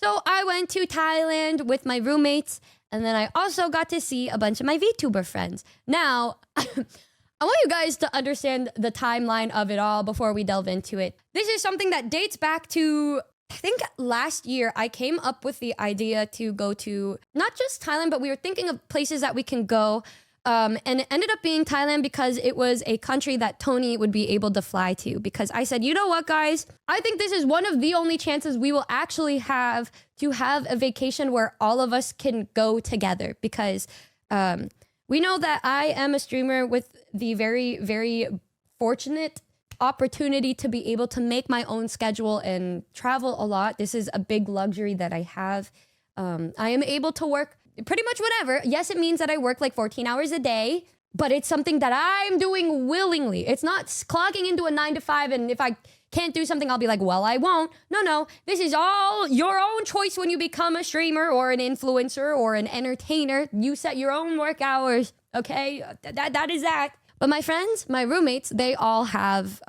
So I went to Thailand with my roommates, and then I also got to see a bunch of my VTuber friends. Now, I want you guys to understand the timeline of it all before we delve into it. This is something that dates back to, I think last year, I came up with the idea to go to not just Thailand, but we were thinking of places that we can go. And it ended up being Thailand because it was a country that Tony would be able to fly to. Because I said, you know what, guys? I think this is one of the only chances we will actually have to have a vacation where all of us can go together. Because we know that I am a streamer with the very, very fortunate opportunity to be able to make my own schedule and travel a lot. This is a big luxury that I have. I am able to work pretty much whenever. Yes, it means that I work like 14 hours a day, but it's something that I'm doing willingly. It's not clogging into a 9 to 5, and if I can't do something, I'll be like, well, I won't. No. This is all your own choice when you become a streamer or an influencer or an entertainer. You set your own work hours, okay? That is that. But my friends, my roommates, they all have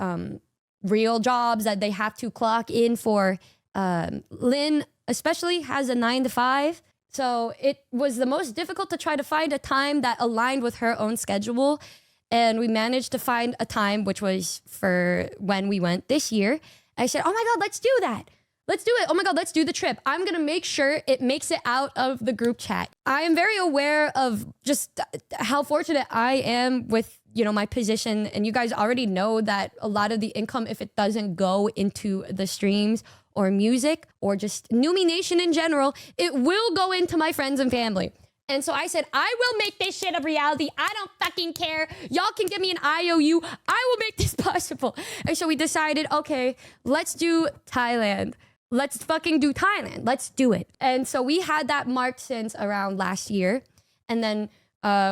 real jobs that they have to clock in for. Lynn especially has a 9 to 5. So it was the most difficult to try to find a time that aligned with her own schedule. And we managed to find a time, which was for when we went this year. I said, oh my God, let's do that. Let's do it. Oh my God, let's do the trip. I'm going to make sure it makes it out of the group chat. I am very aware of just how fortunate I am with, my position. And you guys already know that a lot of the income, if it doesn't go into the streams or music or just Numi Nation in general, it will go into my friends and family. And so I said, I will make this shit a reality. I don't fucking care. Y'all can give me an IOU. I will make this possible. And so we decided, okay, let's do Thailand. Let's fucking do Thailand. Let's do it. And so we had that marked since around last year. And then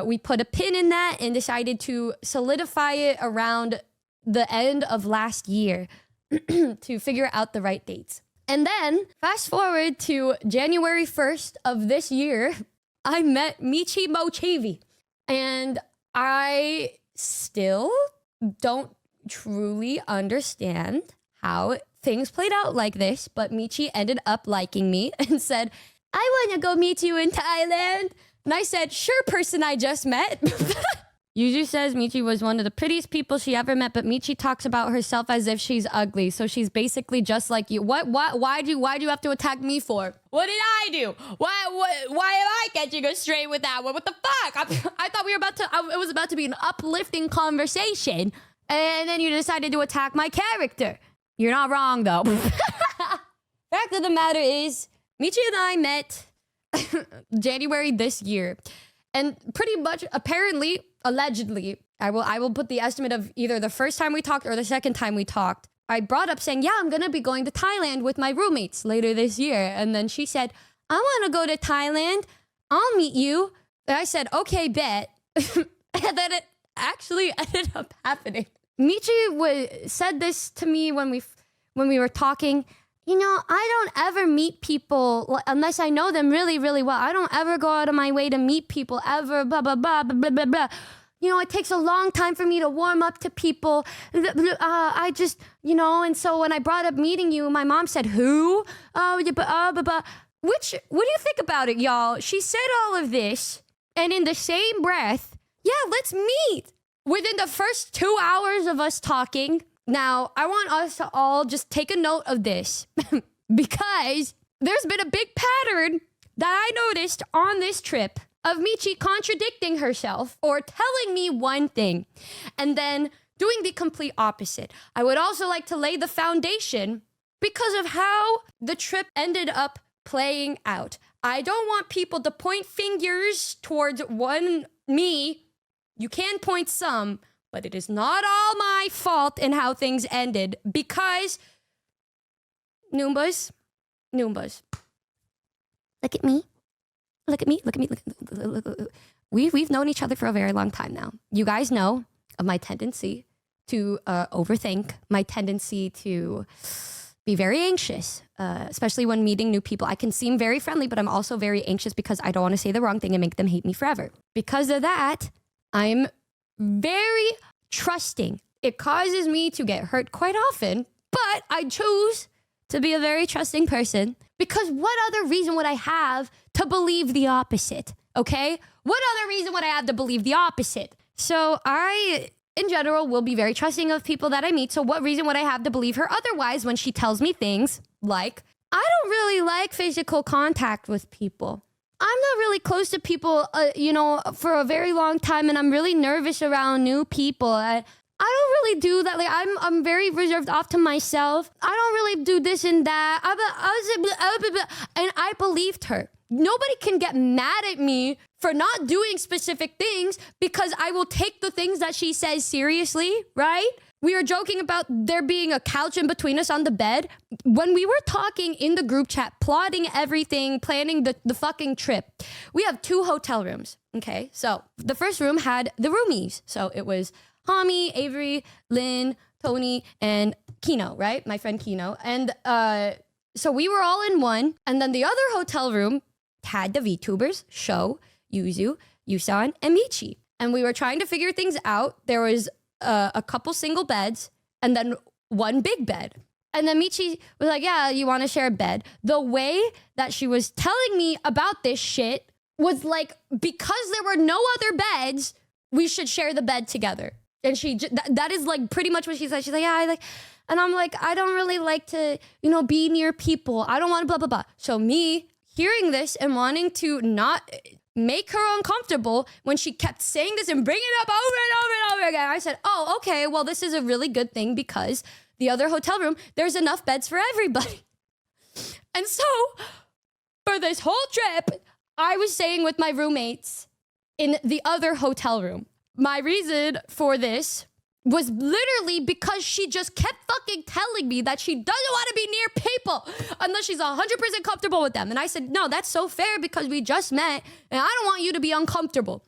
we put a pin in that and decided to solidify it around the end of last year to figure out the right dates. And then fast forward to January 1st of this year, I met Michi Mochivi, and I still don't truly understand how things played out like this, but Michi ended up liking me and said, I want to go meet you in Thailand. And I said, sure, person I just met. Yuzu says Michi was one of the prettiest people she ever met, but Michi talks about herself as if she's ugly. So she's basically just like you. Why do you have to attack me for? What did I do? Why am I catching a straight with that one? What the fuck? I thought it was about to be an uplifting conversation. And then you decided to attack my character. You're not wrong though. Fact of the matter is, Michi and I met January this year. And pretty much, apparently, allegedly, I will put the estimate of either the first time we talked or the second time we talked. I brought up saying, yeah, I'm going to be going to Thailand with my roommates later this year. And then she said, I want to go to Thailand. I'll meet you. And I said, okay, bet. And then it actually ended up happening. Michi said this to me when we were talking. I don't ever meet people unless I know them really, really well. I don't ever go out of my way to meet people ever, blah, blah, blah, blah, blah, blah, blah. It takes a long time for me to warm up to people. I just, and so when I brought up meeting you, my mom said, who? What do you think about it, y'all? She said all of this, and in the same breath, yeah, let's meet. Within the first 2 hours of us talking, now, I want us to all just take a note of this because there's been a big pattern that I noticed on this trip of Michi contradicting herself or telling me one thing and then doing the complete opposite. I would also like to lay the foundation because of how the trip ended up playing out. I don't want people to point fingers towards me. You can point some, but it is not all my fault in how things ended because Roombas. Look at me. We've known each other for a very long time now. You guys know of my tendency to overthink, my tendency to be very anxious, especially when meeting new people. I can seem very friendly, but I'm also very anxious because I don't want to say the wrong thing and make them hate me forever. Because of that, I'm very trusting. It causes me to get hurt quite often, but I choose to be a very trusting person because what other reason would I have to believe the opposite? Okay? What other reason would I have to believe the opposite? So I, in general, will be very trusting of people that I meet. So what reason would I have to believe her otherwise when she tells me things like, I don't really like physical contact with people. I'm not really close to people, for a very long time, and I'm really nervous around new people. I don't really do that. Like I'm very reserved off to myself. I don't really do this and that. And I believed her. Nobody can get mad at me for not doing specific things because I will take the things that she says seriously, right? We were joking about there being a couch in between us on the bed. When we were talking in the group chat, plotting everything, planning the fucking trip, we have 2 hotel rooms, okay? So the first room had the roomies. So it was Hami, Avery, Lynn, Tony, and Kino, right? My friend Kino. And so we were all in one. And then the other hotel room had the VTubers, Sho, Yuzu, Yusan, and Michi. And we were trying to figure things out. There was a couple single beds and then one big bed. And then Michi was like, yeah, you want to share a bed? The way that she was telling me about this shit was like, because there were no other beds, we should share the bed together. And that is like pretty much what she said. She's like, yeah, and I'm like, I don't really like to, be near people. I don't want to blah, blah, blah. So me hearing this and wanting to not make her uncomfortable when she kept saying this and bringing it up over and over and over again. I said, oh, okay, well, this is a really good thing because the other hotel room, there's enough beds for everybody. And so for this whole trip, I was staying with my roommates in the other hotel room. My reason for this was literally because she just kept fucking telling me that she doesn't want to be near people unless she's 100% comfortable with them. And I said, no, that's so fair because we just met and I don't want you to be uncomfortable.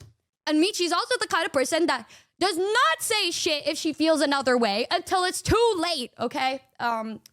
And Michi's also the kind of person that does not say shit if she feels another way until it's too late, okay?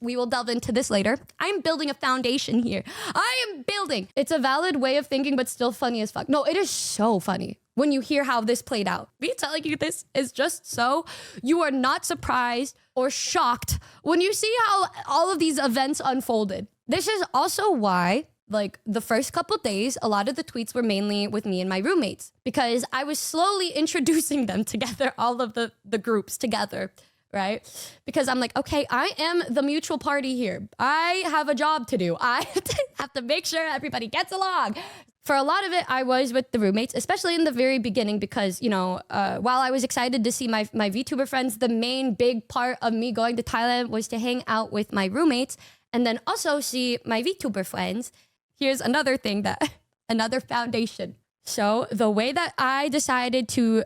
We will delve into this later. I'm building a foundation here. I am building. It's a valid way of thinking, but still funny as fuck. No, it is so funny when you hear how this played out. Me telling you this is just so you are not surprised or shocked when you see how all of these events unfolded. This is also why, like, the first couple days, a lot of the tweets were mainly with me and my roommates because I was slowly introducing them together, all of the groups together, right? Because I'm like, okay, I am the mutual party here. I have a job to do. I have to make sure everybody gets along. For a lot of it, I was with the roommates, especially in the very beginning because, while I was excited to see my VTuber friends, the main big part of me going to Thailand was to hang out with my roommates and then also see my VTuber friends. Here's another thing another foundation. So the way that I decided to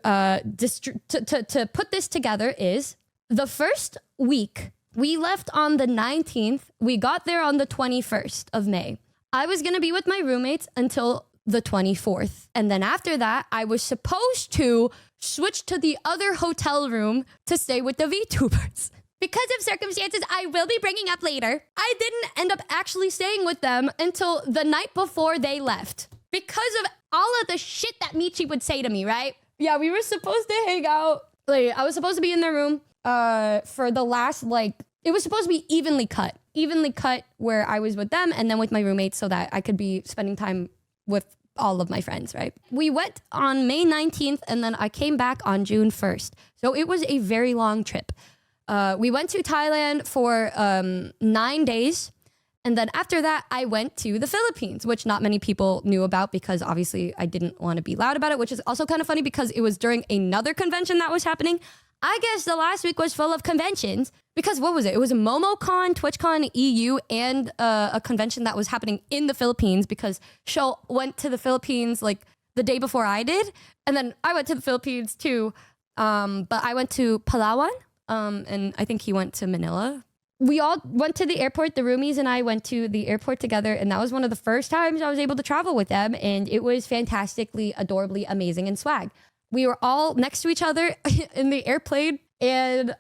put this together is the first week, we left on the 19th. We got there on the 21st of May. I was going to be with my roommates until the 24th. And then after that, I was supposed to switch to the other hotel room to stay with the VTubers. Because of circumstances I will be bringing up later, I didn't end up actually staying with them until the night before they left. Because of all of the shit that Michi would say to me, right? Yeah, we were supposed to hang out. Like, I was supposed to be in their room for the last, it was supposed to be evenly cut where I was with them and then with my roommates so that I could be spending time with all of my friends, right? We went on May 19th and then I came back on June 1st. So it was a very long trip. We went to Thailand for 9 days. And then after that, I went to the Philippines, which not many people knew about because obviously I didn't want to be loud about it, which is also kind of funny because it was during another convention that was happening. I guess the last week was full of conventions because what was it? It was a MomoCon, TwitchCon, EU, and a convention that was happening in the Philippines because Sho went to the Philippines like the day before I did. And then I went to the Philippines too. But I went to Palawan and I think he went to Manila. We all went to the airport. The roomies and I went to the airport together. And that was one of the first times I was able to travel with them. And it was fantastically, adorably amazing and swag. We were all next to each other in the airplane. And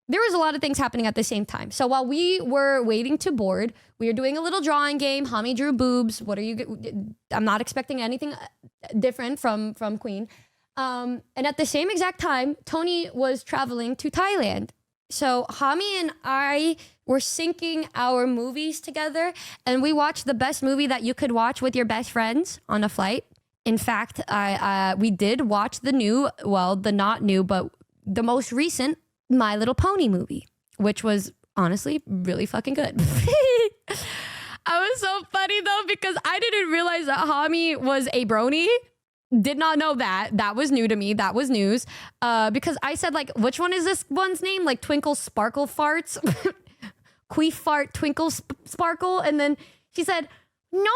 there was a lot of things happening at the same time. So while we were waiting to board, we were doing a little drawing game. Hami drew boobs. I'm not expecting anything different from Queen. And at the same exact time, Tony was traveling to Thailand. So Hami and I were syncing our movies together, and we watched the best movie that you could watch with your best friends on a flight. In fact, we did watch the not new, but the most recent My Little Pony movie, which was honestly really fucking good. I was so funny though, because I didn't realize that Hami was a brony. Did not know that. That was new to me. That was news. Because I said, like, which one is this one's name? Like Twinkle Sparkle Farts? Queef Fart Twinkle Sparkle. And then she said, no,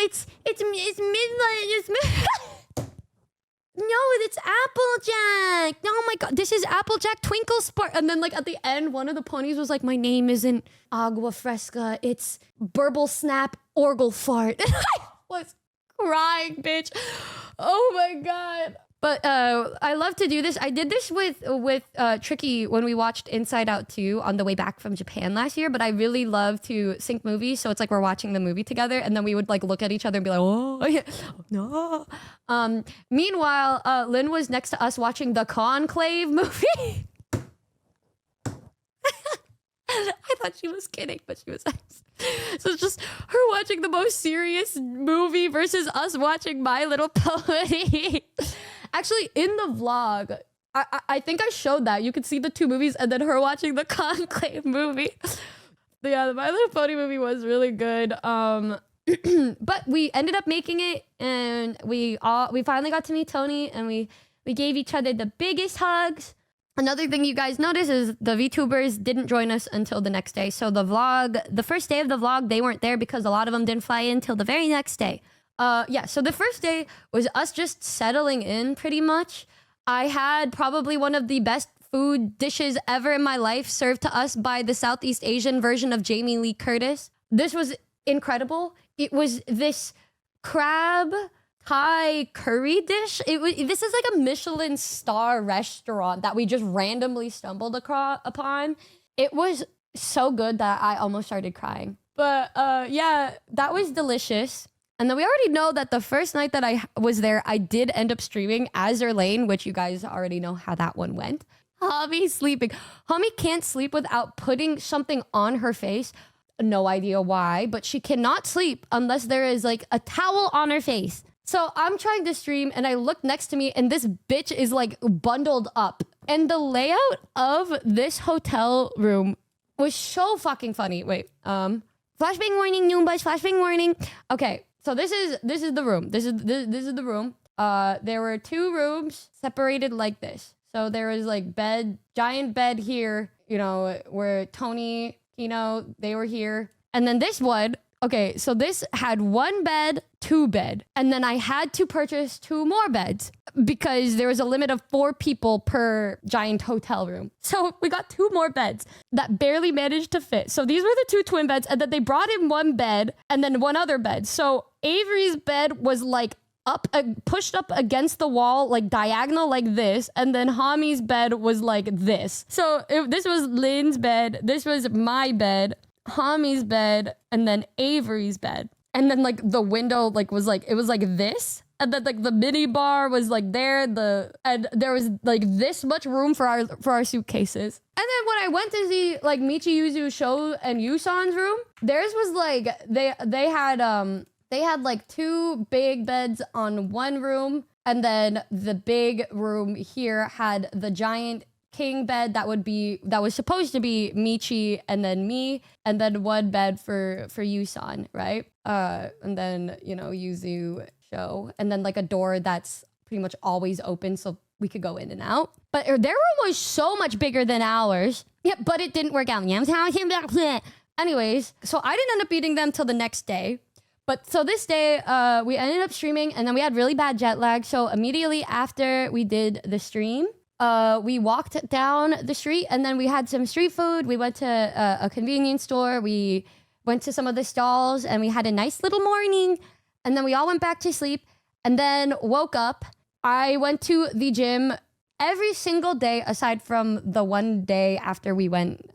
it's midnight. No, it's Applejack. Oh my God, this is Applejack Twinkle Spark. And then like at the end, one of the ponies was like, my name isn't Agua Fresca. It's Burble Snap Orgle Fart. And I was crying, bitch. Oh my God. But I love to do this. I did this with Tricky when we watched Inside Out 2 on the way back from Japan last year. But I really love to sync movies. So it's like we're watching the movie together. And then we would like look at each other and be like, oh, yeah. No. Meanwhile, Lynn was next to us watching the Conclave movie. I thought she was kidding, but she was actually. So it's just her watching the most serious movie versus us watching My Little Pony. Actually, in the vlog, I think I showed that. You could see the two movies and then her watching the Conclave movie. But yeah, the My Little Pony movie was really good. But we ended up making it, and we finally got to meet Tony, and we gave each other the biggest hugs. Another thing you guys notice is the VTubers didn't join us until the next day. So the first day of the vlog, they weren't there because a lot of them didn't fly in till the very next day. Yeah, so the first day was us just settling in pretty much. I had probably one of the best food dishes ever in my life served to us by the Southeast Asian version of Jamie Lee Curtis. This was incredible. It was this crab Thai curry dish. This is like a Michelin star restaurant that we just randomly stumbled upon. It was so good that I almost started crying. But yeah, that was delicious. And then we already know that the first night that I was there, I did end up streaming Azure Lane, which you guys already know how that one went. Hami sleeping. Hami can't sleep without putting something on her face. No idea why, but she cannot sleep unless there is like a towel on her face. So I'm trying to stream and I look next to me and this bitch is like bundled up. And the layout of this hotel room was so fucking funny. Wait, flashbang warning, Roombas, flashbang warning. Okay, so this is the room. This is the room. There were two rooms separated like this. So there was like giant bed here, you know, where Tony, they were here. And then this one, okay, so this had one bed, two bed. And then I had to purchase two more beds because there was a limit of 4 people per giant hotel room. So we got 2 more beds that barely managed to fit. So these were the 2 twin beds, and then they brought in one bed and then one other bed. So Avery's bed was like pushed up against the wall, like diagonal like this. And then Hami's bed was like this. So this was Lynn's bed. This was my bed, Hami's bed, and then Avery's bed. And then like the window it was like this. And then like the mini bar was like there, and there was like this much room for our suitcases. And then when I went to see like Michi, Yuzu, Shoto, and Yusan's room, theirs was like they had like 2 big beds on one room, and then the big room here had the giant king bed that was supposed to be Michi and then me, and then one bed for Yusan, right? And then Yuzu, Show, and then like a door that's pretty much always open so we could go in and out. But their room was so much bigger than ours. Yeah, but it didn't work out. Anyways, so I didn't end up beating them till the next day. But so this day, we ended up streaming, and then we had really bad jet lag. So immediately after we did the stream, we walked down the street, and then we had some street food. We went to a convenience store. We went to some of the stalls, and we had a nice little morning. And then we all went back to sleep, and then woke up. I went to the gym every single day, aside from the one day after we went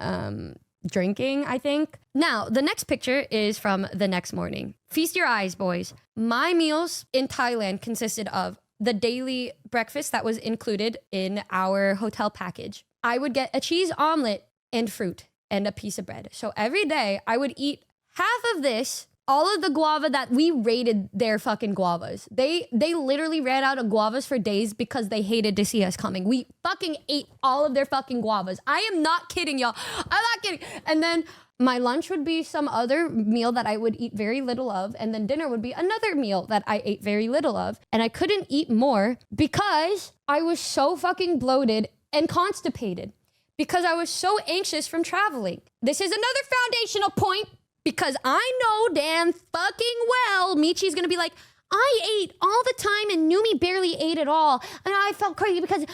drinking, I think. Now, the next picture is from the next morning. Feast your eyes, boys. My meals in Thailand consisted of the daily breakfast that was included in our hotel package. I would get a cheese omelet and fruit and a piece of bread. So every day I would eat half of this, all of the guava that we raided their fucking guavas. They literally ran out of guavas for days because they hated to see us coming. We fucking ate all of their fucking guavas. I am not kidding, y'all. I'm not kidding. And then my lunch would be some other meal that I would eat very little of. And then dinner would be another meal that I ate very little of. And I couldn't eat more because I was so fucking bloated and constipated because I was so anxious from traveling. This is another foundational point because I know damn fucking well Michi's gonna be like, I ate all the time and Numi barely ate at all. And I felt crazy because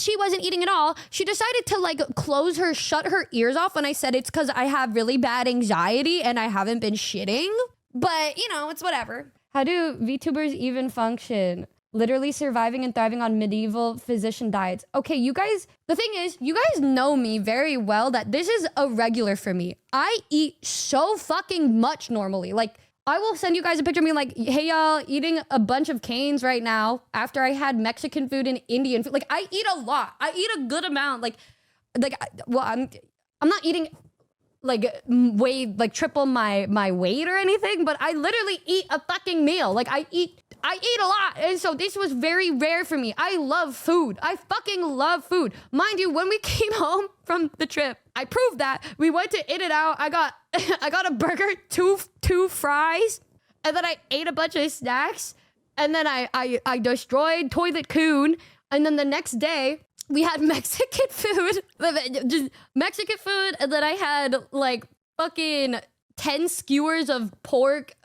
she wasn't eating at all. She decided to like shut her ears off when I said it's because I have really bad anxiety and I haven't been shitting. But you know, it's whatever. How do VTubers even function? Literally surviving and thriving on medieval physician diets. Okay, you guys, the thing is, you guys know me very well that this is a regular for me. I eat so fucking much normally. Like, I will send you guys a picture of me like, hey y'all, eating a bunch of canes right now after I had Mexican food and Indian food. Like, I eat a lot. I eat a good amount. I'm not eating like way, like triple my weight or anything, but I literally eat a fucking meal. Like I eat a lot. And so this was very rare for me. I love food. I fucking love food. Mind you, when we came home from the trip, I proved that. We went to In-N-Out. I got a burger, two fries, and then I ate a bunch of snacks. And then I destroyed Toilet Coon. And then the next day, we had Mexican food. Just Mexican food. And then I had like fucking 10 skewers of pork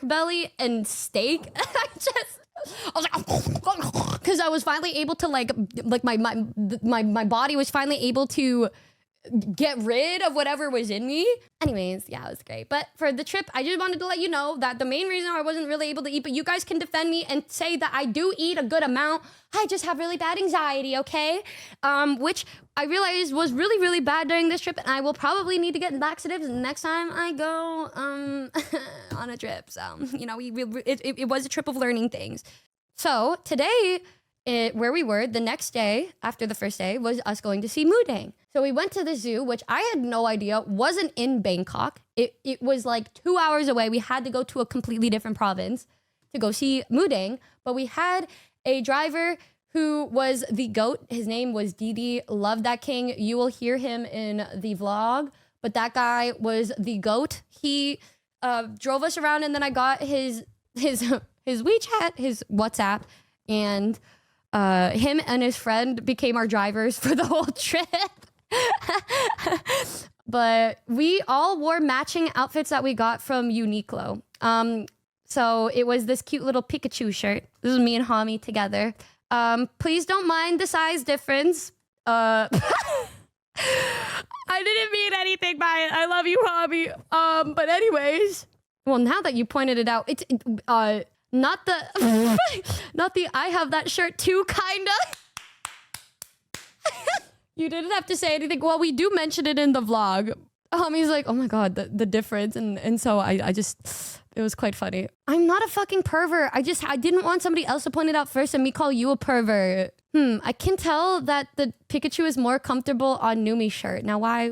belly and steak. I was like, because I was finally able to like my body was finally able to get rid of whatever was in me. Anyways, yeah, it was great. But for the trip, I just wanted to let you know that the main reason I wasn't really able to eat, but you guys can defend me and say that I do eat a good amount. I just have really bad anxiety, okay? Which I realized was really, really bad during this trip, and I will probably need to get laxatives next time I go on a trip. So, you know, it was a trip of learning things. So today, where we were, the next day after the first day was us going to see Mudang. So we went to the zoo, which I had no idea wasn't in Bangkok. It was like 2 hours away. We had to go to a completely different province to go see Mudang. But we had a driver who was the GOAT. His name was Didi. Love that king. You will hear him in the vlog. But that guy was the GOAT. He drove us around, and then I got his WeChat, his WhatsApp, and him and his friend became our drivers for the whole trip. But we all wore matching outfits that we got from Uniqlo. So it was this cute little Pikachu shirt. This is me and Hami together. Please don't mind the size difference. I didn't mean anything by it. I love you, Hami. But anyways, well, now that you pointed it out, it's not the I have that shirt too kinda. You didn't have to say anything. Well, we do mention it in the vlog. He's like, oh my God, the difference. And so I just, it was quite funny. I'm not a fucking pervert. I didn't want somebody else to point it out first and me call you a pervert. I can tell that the Pikachu is more comfortable on Numi's shirt. Now why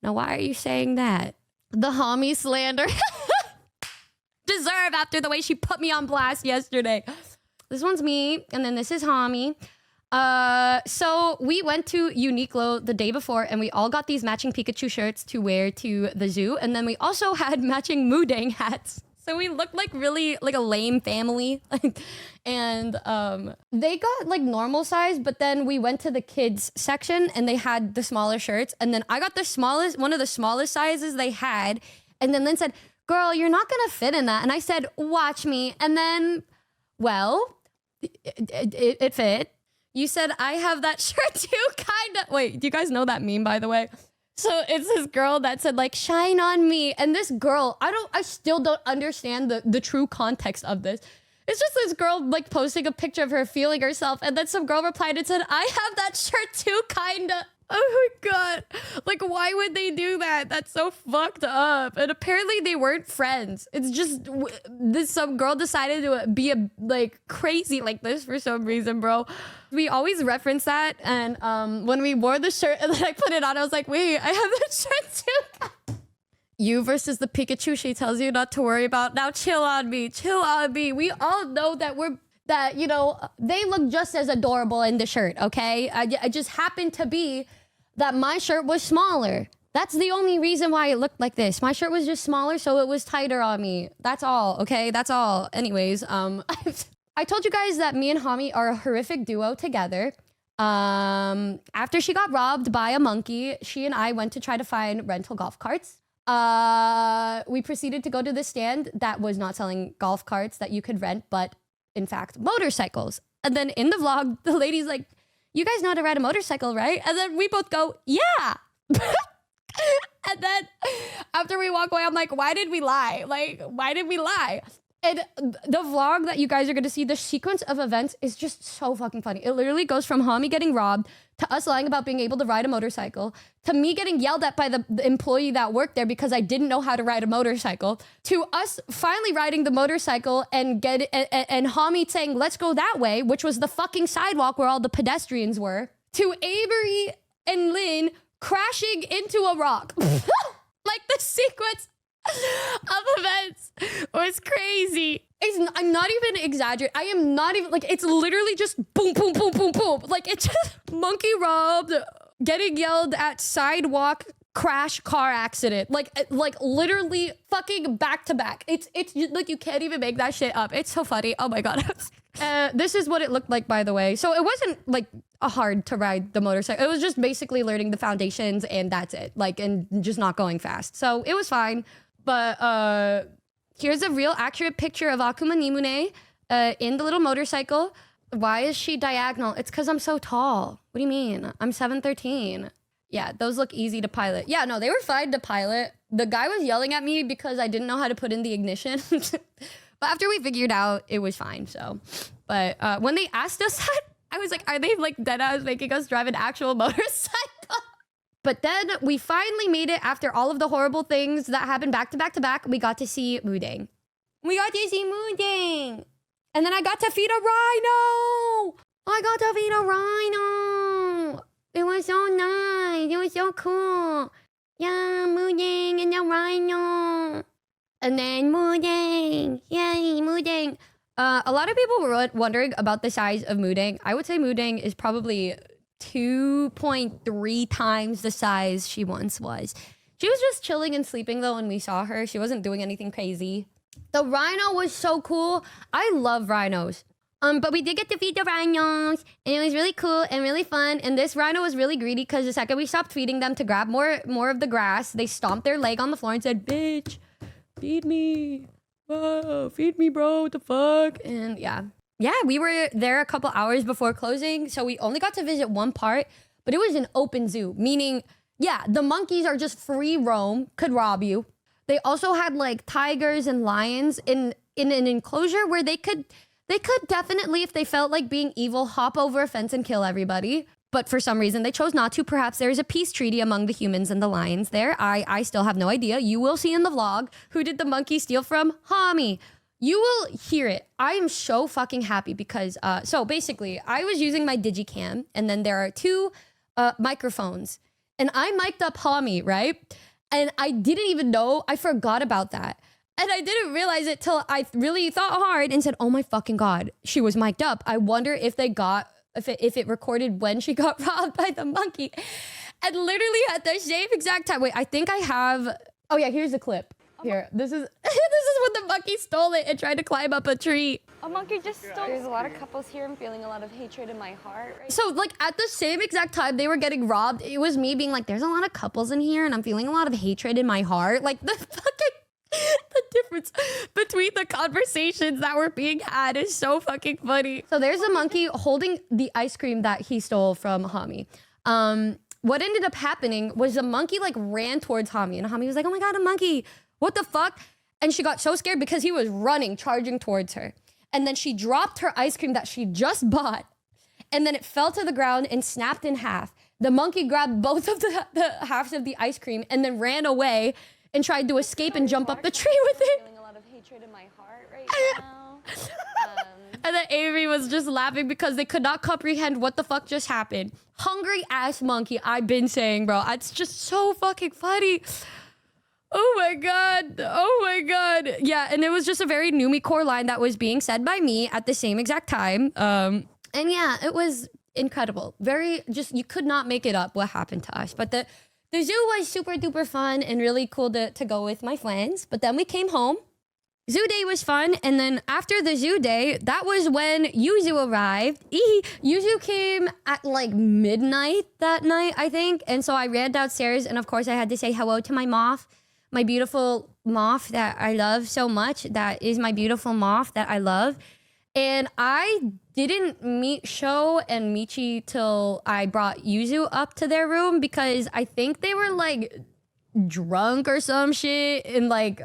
are you saying that? The Hami slander. Deserve after the way she put me on blast yesterday. This one's me, and then this is Hami. So we went to Uniqlo the day before, and we all got these matching Pikachu shirts to wear to the zoo, and then we also had matching Mudang hats. So we looked like really like a lame family. And they got like normal size, but then we went to the kids section and they had the smaller shirts, and then I got one of the smallest sizes they had, and then Lynn said, girl, you're not gonna fit in that. And I said, watch me. And then, well, it fit. You said, I have that shirt too, kinda. Wait, do you guys know that meme, by the way? So it's this girl that said like, shine on me. And this girl, I still don't understand the true context of this. It's just this girl like posting a picture of her feeling herself. And then some girl replied and said, I have that shirt too, kinda. Oh my god. Like, why would they do that? That's so fucked up. And apparently they weren't friends. It's just some girl decided to be like crazy like this for some reason, bro. We always reference that, and when we wore the shirt and then I put it on, I was like, wait, I have that shirt too. You versus the Pikachu she tells you not to worry about. Now chill on me. Chill on me. We all know that you know, they look just as adorable in the shirt, okay? I just happened to be that my shirt was smaller. That's the only reason why it looked like this. My shirt was just smaller, so it was tighter on me. That's all, okay? That's all. Anyways, I told you guys that me and Hami are a horrific duo together. After she got robbed by a monkey, she and I went to try to find rental golf carts. We proceeded to go to the stand that was not selling golf carts that you could rent, but in fact, motorcycles. And then in the vlog, the lady's like, you guys know how to ride a motorcycle, right? And then we both go, yeah. And then after we walk away, I'm like, why did we lie? Like, why did we lie? And the vlog that you guys are going to see, the sequence of events is just so fucking funny. It literally goes from Hami getting robbed to us lying about being able to ride a motorcycle to me getting yelled at by the employee that worked there because I didn't know how to ride a motorcycle to us finally riding the motorcycle and Hami saying, let's go that way, which was the fucking sidewalk where all the pedestrians were, to Avery and Lynn crashing into a rock. Like the sequence of events was crazy. I'm not even exaggerating. I am not even, like, it's literally just boom, boom, boom, boom, boom. Like, it's just monkey robbed, getting yelled at, sidewalk, crash, car accident. Like literally fucking back to back. It's like, you can't even make that shit up. It's so funny. Oh my God. This is what it looked like, by the way. So it wasn't like hard to ride the motorcycle. It was just basically learning the foundations and that's it. Like, and just not going fast. So it was fine. But here's a real accurate picture of Akuma Nihmune in the little motorcycle. Why is she diagonal? It's because I'm so tall. What do you mean? I'm 7'13". Yeah, those look easy to pilot. Yeah, no, they were fine to pilot. The guy was yelling at me because I didn't know how to put in the ignition. But after we figured out, it was fine, so. But when they asked us that, I was like, are they like deadass making us drive an actual motorcycle? But then we finally made it after all of the horrible things that happened back to back to back. We got to see Mudang. We got to see Mudang. And then I got to feed a rhino. I got to feed a rhino. It was so nice. It was so cool. Yeah, Mudang and the rhino. And then Mudang. Yay, Mudang. A lot of people were wondering about the size of Mudang. I would say Mudang is probably 2.3 times the size she once was. She was just chilling and sleeping though when we saw her. She wasn't doing anything crazy. The rhino was so cool. I love rhinos. But we did get to feed the rhinos and it was really cool and really fun. And this rhino was really greedy because the second we stopped feeding them to grab more of the grass, they stomped their leg on the floor and said, bitch, feed me. Whoa, feed me, bro. What the fuck? And yeah, we were there a couple hours before closing. So we only got to visit one part, but it was an open zoo, meaning, yeah, the monkeys are just free roam, could rob you. They also had like tigers and lions in an enclosure where they could definitely, if they felt like being evil, hop over a fence and kill everybody. But for some reason, they chose not to. Perhaps there is a peace treaty among the humans and the lions there. I still have no idea. You will see in the vlog who did the monkey steal from. Hami. You will hear it. I am so fucking happy because, so basically, I was using my digicam, and then there are two microphones. And I mic'd up Hami, right? And I didn't even know. I forgot about that. And I didn't realize it till I really thought hard and said, oh my fucking God, she was mic'd up. I wonder if they got... If it recorded when she got robbed by the monkey. And literally at the same exact time. Wait, I think I have... Oh yeah, here's the clip. Here, this is when the monkey stole it and tried to climb up a tree. A monkey just stole... There's a lot of couples here. I'm feeling a lot of hatred in my heart. Right? So like at the same exact time they were getting robbed, it was me being like, there's a lot of couples in here and I'm feeling a lot of hatred in my heart. Like the fucking... The difference between the conversations that were being had is so fucking funny. So there's a monkey holding the ice cream that he stole from Hami. What ended up happening was the monkey like ran towards Hami and Hami was like, oh my God, a monkey, what the fuck? And she got so scared because he was running, charging towards her. And then she dropped her ice cream that she just bought and then it fell to the ground and snapped in half. The monkey grabbed both of the halves of the ice cream and then ran away and tried to escape and jump up the tree with it. Feeling a lot of hatred in my heart right now. And then Avery was just laughing because they could not comprehend what the fuck just happened. Hungry ass monkey, I've been saying, bro. It's just so fucking funny. Oh my god. Oh my god. Yeah, and it was just a very Numi core line that was being said by me at the same exact time. And yeah, it was incredible. Very just, you could not make it up what happened to us. But the zoo was super duper fun and really cool to go with my friends. But then we came home. Zoo day was fun, and then after the zoo day, that was when Yuzu arrived. Yuzu came at like midnight that night, I think, and so I ran downstairs, and of course I had to say hello to my moth, my beautiful moth that I love so much. That is my beautiful moth that I love. And I didn't meet Sho and Michi till I brought Yuzu up to their room because I think they were like drunk or some shit, and like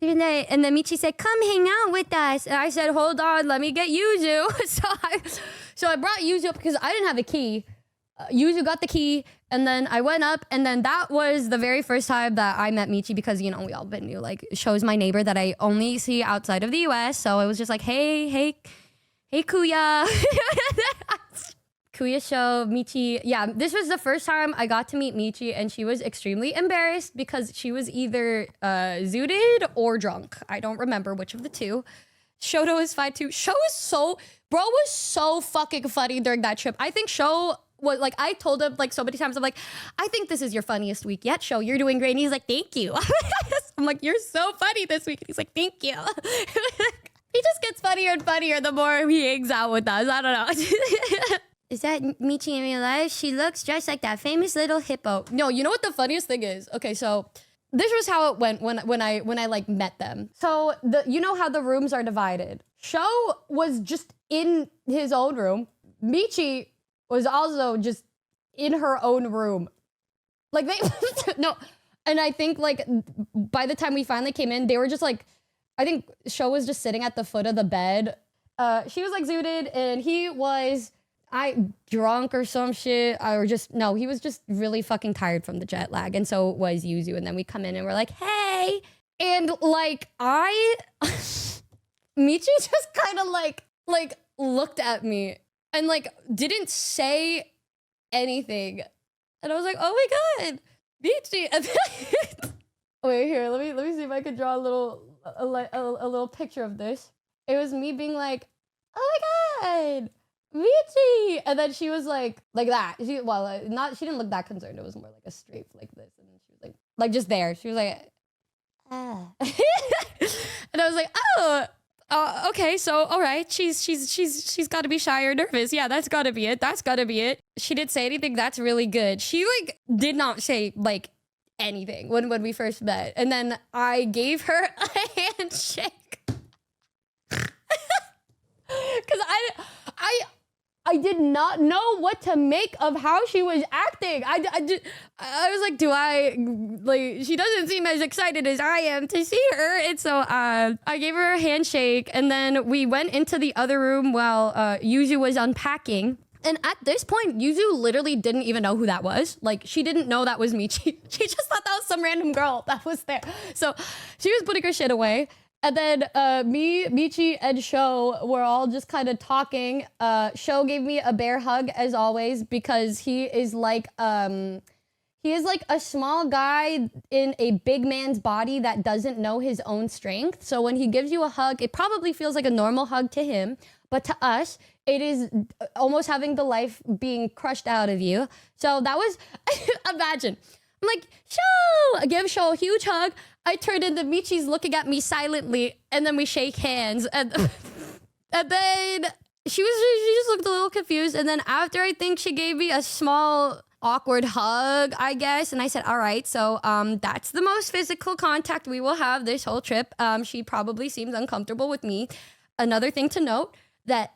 and then Michi said, "Come hang out with us." And I said, "Hold on, let me get Yuzu." So I brought Yuzu up because I didn't have a key. Yuzu got the key, and then I went up, and then that was the very first time that I met Michi because, you know, we all been new. Like, Sho's my neighbor that I only see outside of the US. So it was just like, hey, Kuya. Kuya Sho, Michi. Yeah, this was the first time I got to meet Michi, and she was extremely embarrassed because she was either zooted or drunk. I don't remember which of the two. Shoto is fine too. Sho was so fucking funny during that trip. I think Sho was like, I told him like so many times, I'm like, I think this is your funniest week yet, Sho. You're doing great. And he's like, thank you. I'm like, you're so funny this week. And he's like, thank you. He just gets funnier and funnier the more he hangs out with us. I don't know. Is that Michi in real life? She looks just like that famous little hippo. No, you know what the funniest thing is? Okay, so this was how it went when I like met them. So you know how the rooms are divided. Sho was just in his own room. Michi was also just in her own room. Like they no, and I think like by the time we finally came in, they were just like, I think Sho was just sitting at the foot of the bed. She was like zooted, and he was drunk or some shit, or just, no, he was just really fucking tired from the jet lag, and so was Yuzu. And then we come in and we're like, hey, and like Michi just kind of like looked at me and like didn't say anything, and I was like, oh my god, Michi. And then, wait, here, let me see if I could draw a little picture of this. It was me being like, oh my god, Michi! And then she was like that. She didn't look that concerned. It was more like a strafe like this. And then she was like just there. She was like, ah. And I was like, oh, okay, so all right. She's gotta be shy or nervous. Yeah, that's gotta be it. She didn't say anything. That's really good. She like did not say like anything when we first met. And then I gave her a handshake. Cause I did not know what to make of how she was acting. I was like, she doesn't seem as excited as I am to see her. And so I gave her a handshake, and then we went into the other room while Yuzu was unpacking. And at this point, Yuzu literally didn't even know who that was. Like, she didn't know that was Michi. She just thought that was some random girl that was there. So she was putting her shit away. And then me, Michi, and Sho were all just kind of talking. Sho gave me a bear hug as always because he is like a small guy in a big man's body that doesn't know his own strength. So when he gives you a hug, it probably feels like a normal hug to him, but to us, it is almost having the life being crushed out of you. So that was, imagine. I'm like, Sho! I give Sho a huge hug. I turned into Michi's looking at me silently, and then we shake hands. And then she just looked a little confused. And then after, I think she gave me a small awkward hug, I guess. And I said, all right, so that's the most physical contact we will have this whole trip. She probably seems uncomfortable with me. Another thing to note that,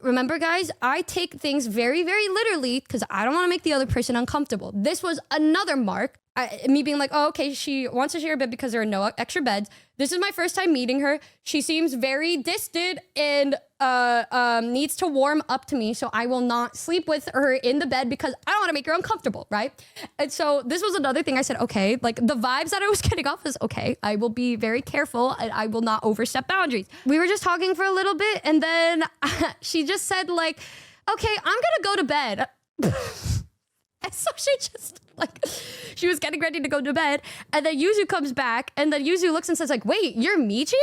remember guys, I take things very, very literally because I don't want to make the other person uncomfortable. This was another mark. Me being like, oh, okay, she wants to share a bed because there are no extra beds. This is my first time meeting her. She seems very distant and needs to warm up to me, so I will not sleep with her in the bed because I don't want to make her uncomfortable, right? And so this was another thing I said, okay, like the vibes that I was getting off is, okay, I will be very careful and I will not overstep boundaries. We were just talking for a little bit and then she just said like, okay, I'm gonna go to bed. And so she was getting ready to go to bed and then Yuzu comes back and then Yuzu looks and says like, wait, you're Michi?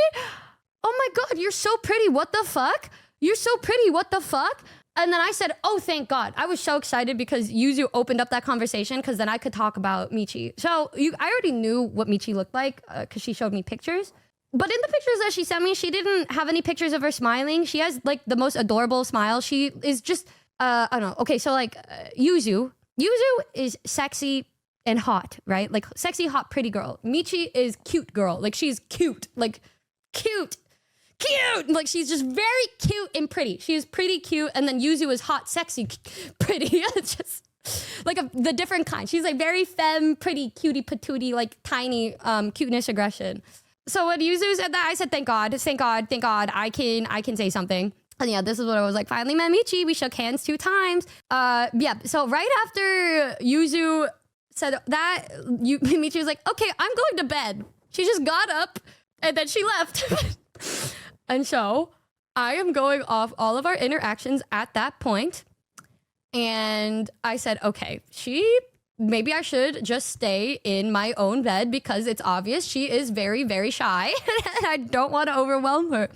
Oh my God, you're so pretty. What the fuck? You're so pretty. What the fuck? And then I said, oh, thank God. I was so excited because Yuzu opened up that conversation because then I could talk about Michi. So I already knew what Michi looked like because she showed me pictures. But in the pictures that she sent me, she didn't have any pictures of her smiling. She has like the most adorable smile. She is just, I don't know. Okay, so like Yuzu is sexy and hot, right? Like sexy, hot, pretty girl. Michi is cute girl. Like she's cute, like cute. Like she's just very cute and pretty. She is pretty cute. And then Yuzu is hot, sexy, pretty. It's just like the different kind. She's like very femme, pretty, cutie, patootie, like tiny cuteness, aggression. So when Yuzu said that, I said, thank God, thank God, thank God, I can say something. And yeah, this is what I was like, finally met Michi. We shook hands 2 times. Yeah, so right after Yuzu said that, Michi was like, okay, I'm going to bed. She just got up and then she left. And so I am going off all of our interactions at that point. And I said, okay, maybe I should just stay in my own bed because it's obvious she is very, very shy and I don't want to overwhelm her.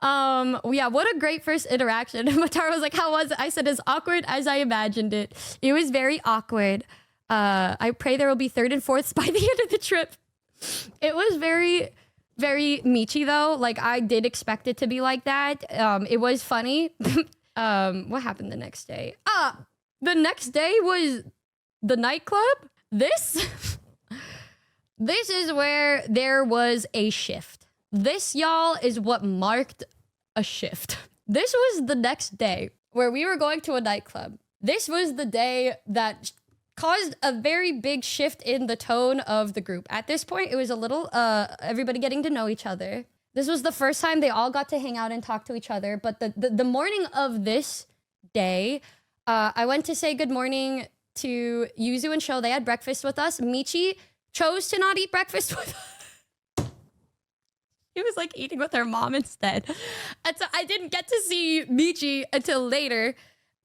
Yeah, what a great first interaction. Matara was like, how was it? I said, as awkward as I imagined it. It was very awkward. I pray there will be 3rd and 4th by the end of the trip. It was very, very Michi though. Like I did expect it to be like that. It was funny. What happened the next day? The next day was the nightclub. This is where there was a shift. This, y'all, is what marked a shift. This was the next day where we were going to a nightclub. This was the day that caused a very big shift in the tone of the group. At this point, it was a little everybody getting to know each other. This was the first time they all got to hang out and talk to each other. But the morning of this day, I went to say good morning to Yuzu and Sho. They had breakfast with us. Michi chose to not eat breakfast with us. She was like eating with her mom instead. And so I didn't get to see Michi until later.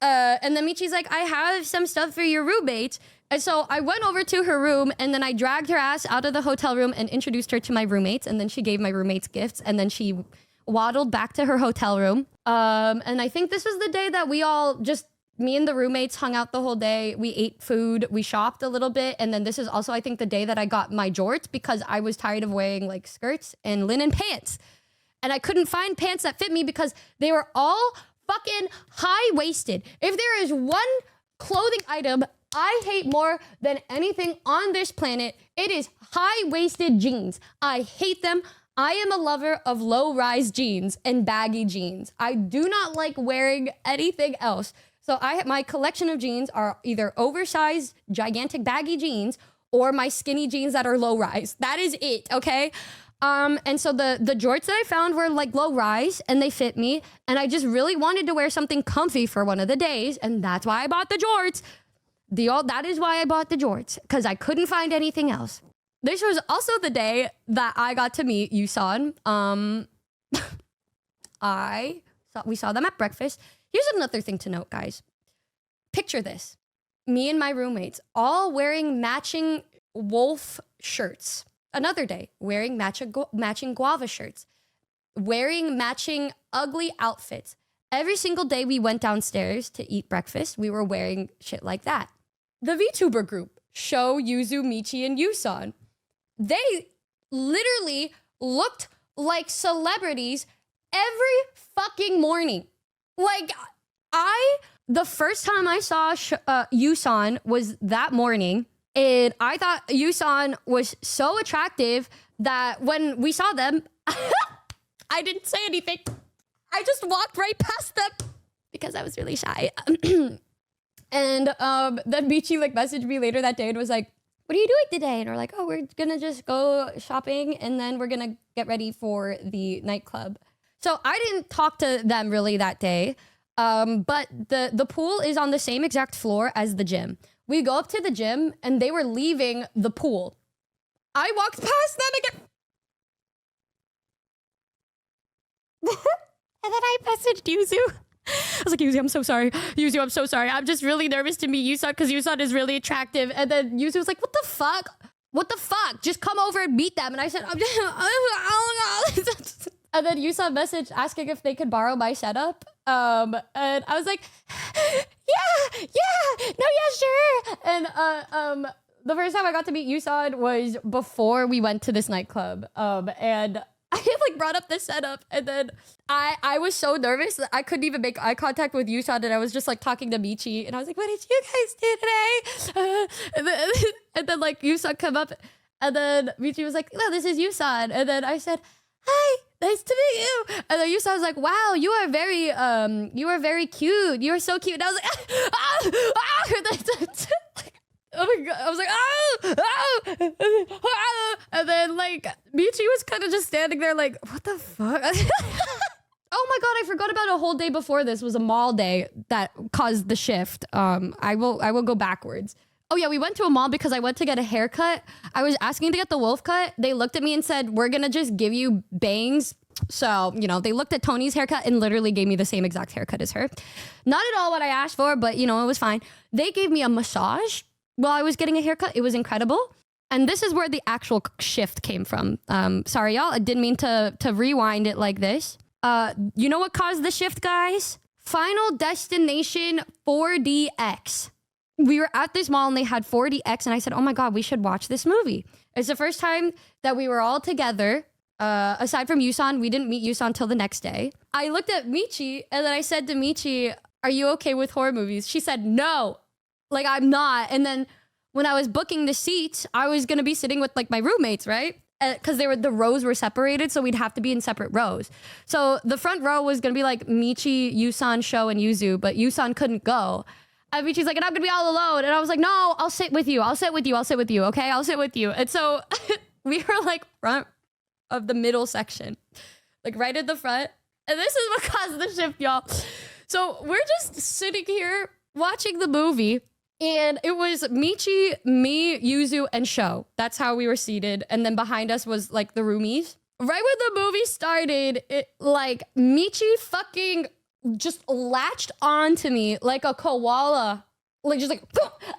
And then Michi's like, I have some stuff for your roommate. And so I went over to her room and then I dragged her ass out of the hotel room and introduced her to my roommates. And then she gave my roommates gifts and then she waddled back to her hotel room. And I think this was the day that we all just, me and the roommates hung out the whole day. We ate food, we shopped a little bit. And then this is also, I think, the day that I got my jorts because I was tired of wearing like skirts and linen pants. And I couldn't find pants that fit me because they were all fucking high-waisted. If there is one clothing item I hate more than anything on this planet, it is high-waisted jeans. I hate them. I am a lover of low-rise jeans and baggy jeans. I do not like wearing anything else. So my collection of jeans are either oversized, gigantic baggy jeans or my skinny jeans that are low-rise. That is it, okay? And so the jorts that I found were like low rise and they fit me. And I just really wanted to wear something comfy for one of the days. And that's why I bought the jorts. That is why I bought the jorts, because I couldn't find anything else. This was also the day that I got to meet Yusan. We saw them at breakfast. Here's another thing to note, guys. Picture this. Me and my roommates all wearing matching wolf shirts. Another day, wearing matching guava shirts, wearing matching ugly outfits. Every single day we went downstairs to eat breakfast, we were wearing shit like that. The VTuber group, Sho, Yuzu, Michi, and Yusan, they literally looked like celebrities every fucking morning. Like, the first time I saw Yusan was that morning. And I thought Yusan was so attractive that when we saw them, I didn't say anything. I just walked right past them because I was really shy. And then Michi like messaged me later that day and was like, what are you doing today? And we're like, oh, we're gonna just go shopping and then we're gonna get ready for the nightclub. So I didn't talk to them really that day. But the pool is on the same exact floor as the gym. We go up to the gym and they were leaving the pool. I walked past them again. And then I messaged Yuzu. I was like, Yuzu, I'm so sorry. Yuzu, I'm so sorry. I'm just really nervous to meet Yusun because Yusun is really attractive. And then Yuzu was like, what the fuck? What the fuck? Just come over and meet them. And I said, I'm just... And then Yusun messaged asking if they could borrow my setup. And I was like, sure. And the first time I got to meet Yusun was before we went to this nightclub. And I like brought up this setup, and then I was so nervous that I couldn't even make eye contact with Yusun, and I was just like talking to Michi, and I was like, what did you guys do today? And then like Yusun come up, and then Michi was like, no, this is Yusun. And then I said, hi, nice to meet you. And then Yusun was like, wow, you are very cute. You are so cute. And I was like, oh my god! I was like, and then like Michi was kind of just standing there, like, what the fuck? Oh my god! I forgot about a whole day before this was a mall day that caused the shift. I will go backwards. Oh yeah, we went to a mall because I went to get a haircut. I was asking to get the wolf cut. They looked at me and said, we're gonna just give you bangs. So, you know, they looked at Tony's haircut and literally gave me the same exact haircut as her. Not at all what I asked for, but you know, it was fine. They gave me a massage while I was getting a haircut. It was incredible. And this is where the actual shift came from. Sorry, y'all. I didn't mean to rewind it like this. You know what caused the shift, guys? Final Destination 4DX. We were at this mall and they had 4DX, and I said, oh my god, we should watch this movie. It's the first time that we were all together. Aside from Yusun, we didn't meet Yusun till the next day. I looked at Michi and then I said to Michi, are you okay with horror movies? She said, no, like I'm not. And then when I was booking the seats, I was going to be sitting with like my roommates, right? Because the rows were separated, so we'd have to be in separate rows. So the front row was going to be like Michi, Yusun, Sho, and Yuzu, but Yusun couldn't go. And Michi's like, and I'm going to be all alone. And I was like, no, I'll sit with you. I'll sit with you. I'll sit with you. Okay, I'll sit with you. And so we were like front of the middle section, like right at the front. And this is what caused the shift, y'all. So we're just sitting here watching the movie, and it was Michi, me, Yuzu, and Sho. That's how we were seated. And then behind us was like the roomies. Right when the movie started, like Michi fucking just latched onto me like a koala. Like just like,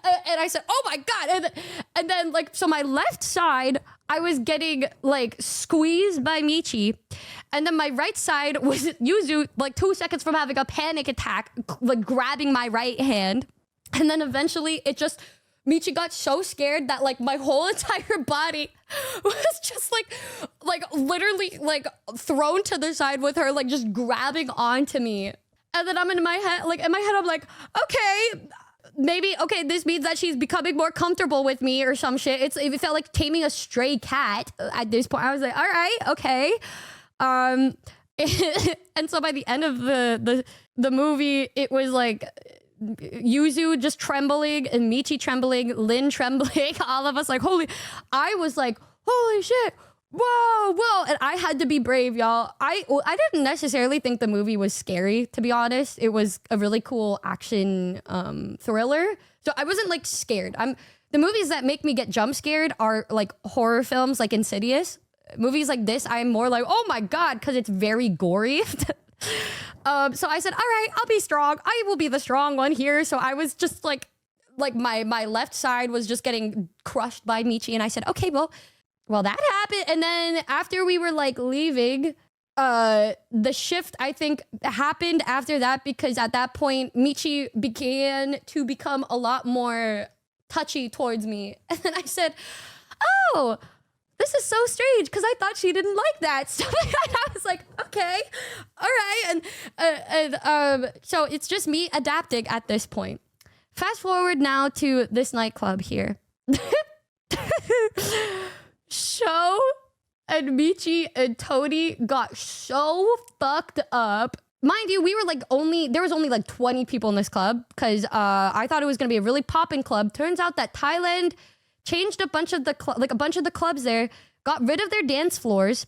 and I said, oh my god. And then like, so my left side, I was getting like squeezed by Michi. And then my right side was Yuzu, like 2 seconds from having a panic attack, like grabbing my right hand. And then eventually Michi got so scared that like my whole entire body was just like literally like thrown to the side with her, like just grabbing onto me. And then I'm in my head, I'm like, okay, maybe, okay, this means that she's becoming more comfortable with me or some shit. It felt like taming a stray cat at this point. I was like, all right, okay. And so by the end of the movie, it was like Yuzu just trembling and Michi trembling, Lin trembling, all of us like, I was like, holy shit. Whoa. And I had to be brave, y'all. I didn't necessarily think the movie was scary, to be honest. It was a really cool action thriller. So I wasn't like scared. The movies that make me get jump scared are like horror films like Insidious. Movies like this, I'm more like, oh my god, because it's very gory. So I said, all right, I'll be strong. I will be the strong one here. So I was just like my left side was just getting crushed by Michi. And I said, okay, well, that happened. And then after we were like leaving, the shift, I think, happened after that, because at that point, Michi began to become a lot more touchy towards me. And then I said, oh, this is so strange, because I thought she didn't like that. So I was like, okay, all right. And so it's just me adapting at this point. Fast forward now to this nightclub here. Sho and Michi and Tony got so fucked up. Mind you, we were like there was only like 20 people in this club, because I thought it was going to be a really poppin' club. Turns out that Thailand changed a bunch of the clubs there, got rid of their dance floors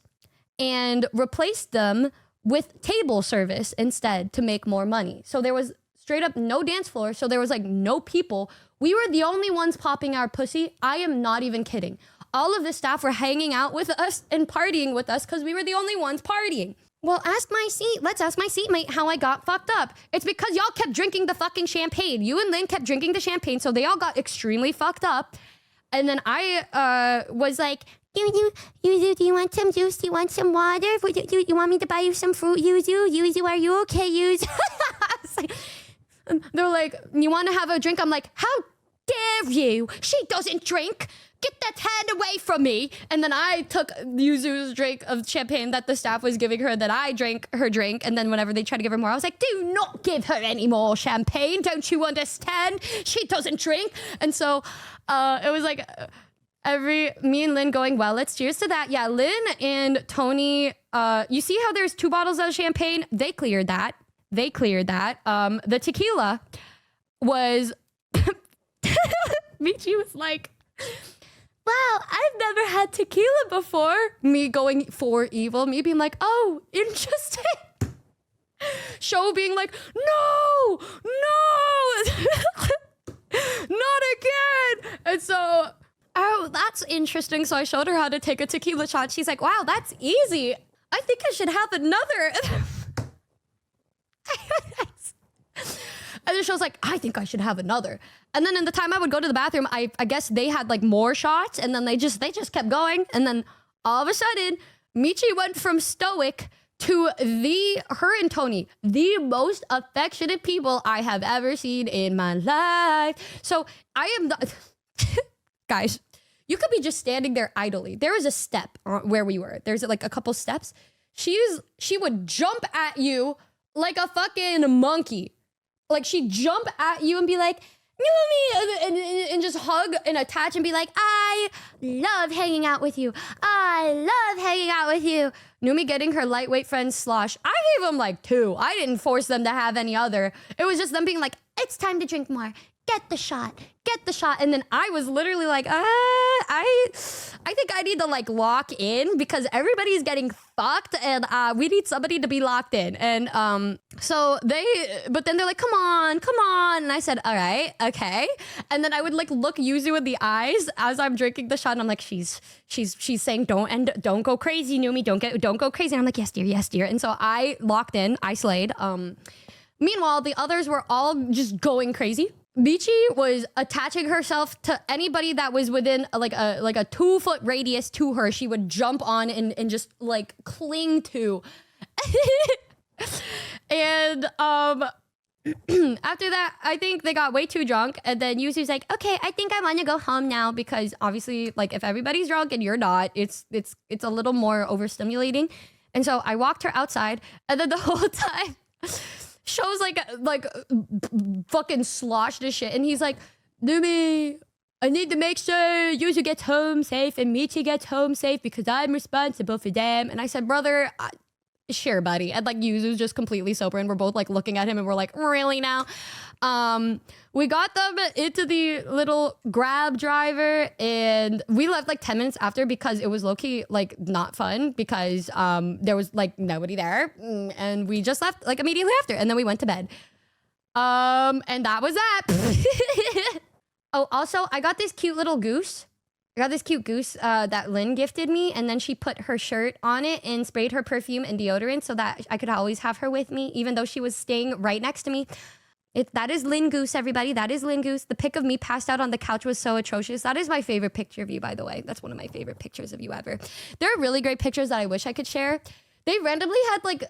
and replaced them with table service instead to make more money. So there was straight up no dance floor. So there was like no people. We were the only ones popping our pussy. I am not even kidding. All of the staff were hanging out with us and partying with us because we were the only ones partying. Well, let's ask my seatmate how I got fucked up. It's because y'all kept drinking the fucking champagne. You and Lynn kept drinking the champagne, so they all got extremely fucked up. And then I was like, Yuzu, do you want some juice? Do you want some water? You want me to buy you some fruit, Yuzu, are you okay, Yuzu? They're like, you want to have a drink? I'm like, how dare you? She doesn't drink. Get that hand away from me. And then I took Yuzu's drink of champagne that the staff was giving her, that I drank her drink. And then whenever they tried to give her more, I was like, do not give her any more champagne. Don't you understand? She doesn't drink. And so it was like me and Lynn going, well, let's cheers to that. Yeah, Lynn and Tony, you see how there's 2 bottles of champagne? They cleared that. The tequila was, Michi was like, wow, I've never had tequila before. Me going for evil. Me being like, oh, interesting. Show being like, no, not again. And so, oh, that's interesting. So I showed her how to take a tequila shot. She's like, wow, that's easy. I think I should have another. And then she was like, I think I should have another. And then in the time I would go to the bathroom, I guess they had like more shots, and then they just kept going. And then all of a sudden, Michi went from stoic to her and Tony, the most affectionate people I have ever seen in my life. So I am the guys, you could be just standing there idly. There was a step where we were. There's like a couple steps. She would jump at you like a fucking monkey. Like she'd jump at you and be like, Numi, and just hug and attach and be like, I love hanging out with you. Numi getting her lightweight friends slosh. I gave them like 2. I didn't force them to have any other. It was just them being like, it's time to drink more. Get the shot. And then I was literally like, I think I need to like lock in because everybody's getting fucked and we need somebody to be locked in. And but then they're like, come on. And I said, all right, okay. And then I would like look Yuzu in the eyes as I'm drinking the shot. And I'm like, she's saying, don't go crazy, Numi. Don't go crazy. And I'm like, yes, dear. And so I locked in, I slayed. Meanwhile, the others were all just going crazy. Michi was attaching herself to anybody that was within like a 2-foot radius to her. She would jump on and just like cling to. And after that, I think they got way too drunk. And then Yuzu's like, okay, I think I want to go home now because obviously, like, if everybody's drunk and you're not, it's a little more overstimulating. And so I walked her outside, and then the whole time. Shows like fucking sloshed as shit, and he's like, Numi, I need to make sure Yuzu gets home safe and Michi gets home safe because I'm responsible for them. And I said, brother, sure, buddy. And like Yuzu's just completely sober, and we're both like looking at him, and we're like, really now? We got them into the little Grab driver, and we left like 10 minutes after because it was low-key like not fun because there was like nobody there, and we just left like immediately after, and then we went to bed. And that was that. Oh, also, I got this cute little goose. That Lynn gifted me, and then she put her shirt on it and sprayed her perfume and deodorant so that I could always have her with me, even though she was staying right next to me. That is Lynn Goose, everybody. That is Lynn Goose. The pic of me passed out on the couch was so atrocious. That is my favorite picture of you, by the way. That's one of my favorite pictures of you ever. There are really great pictures that I wish I could share. They randomly had like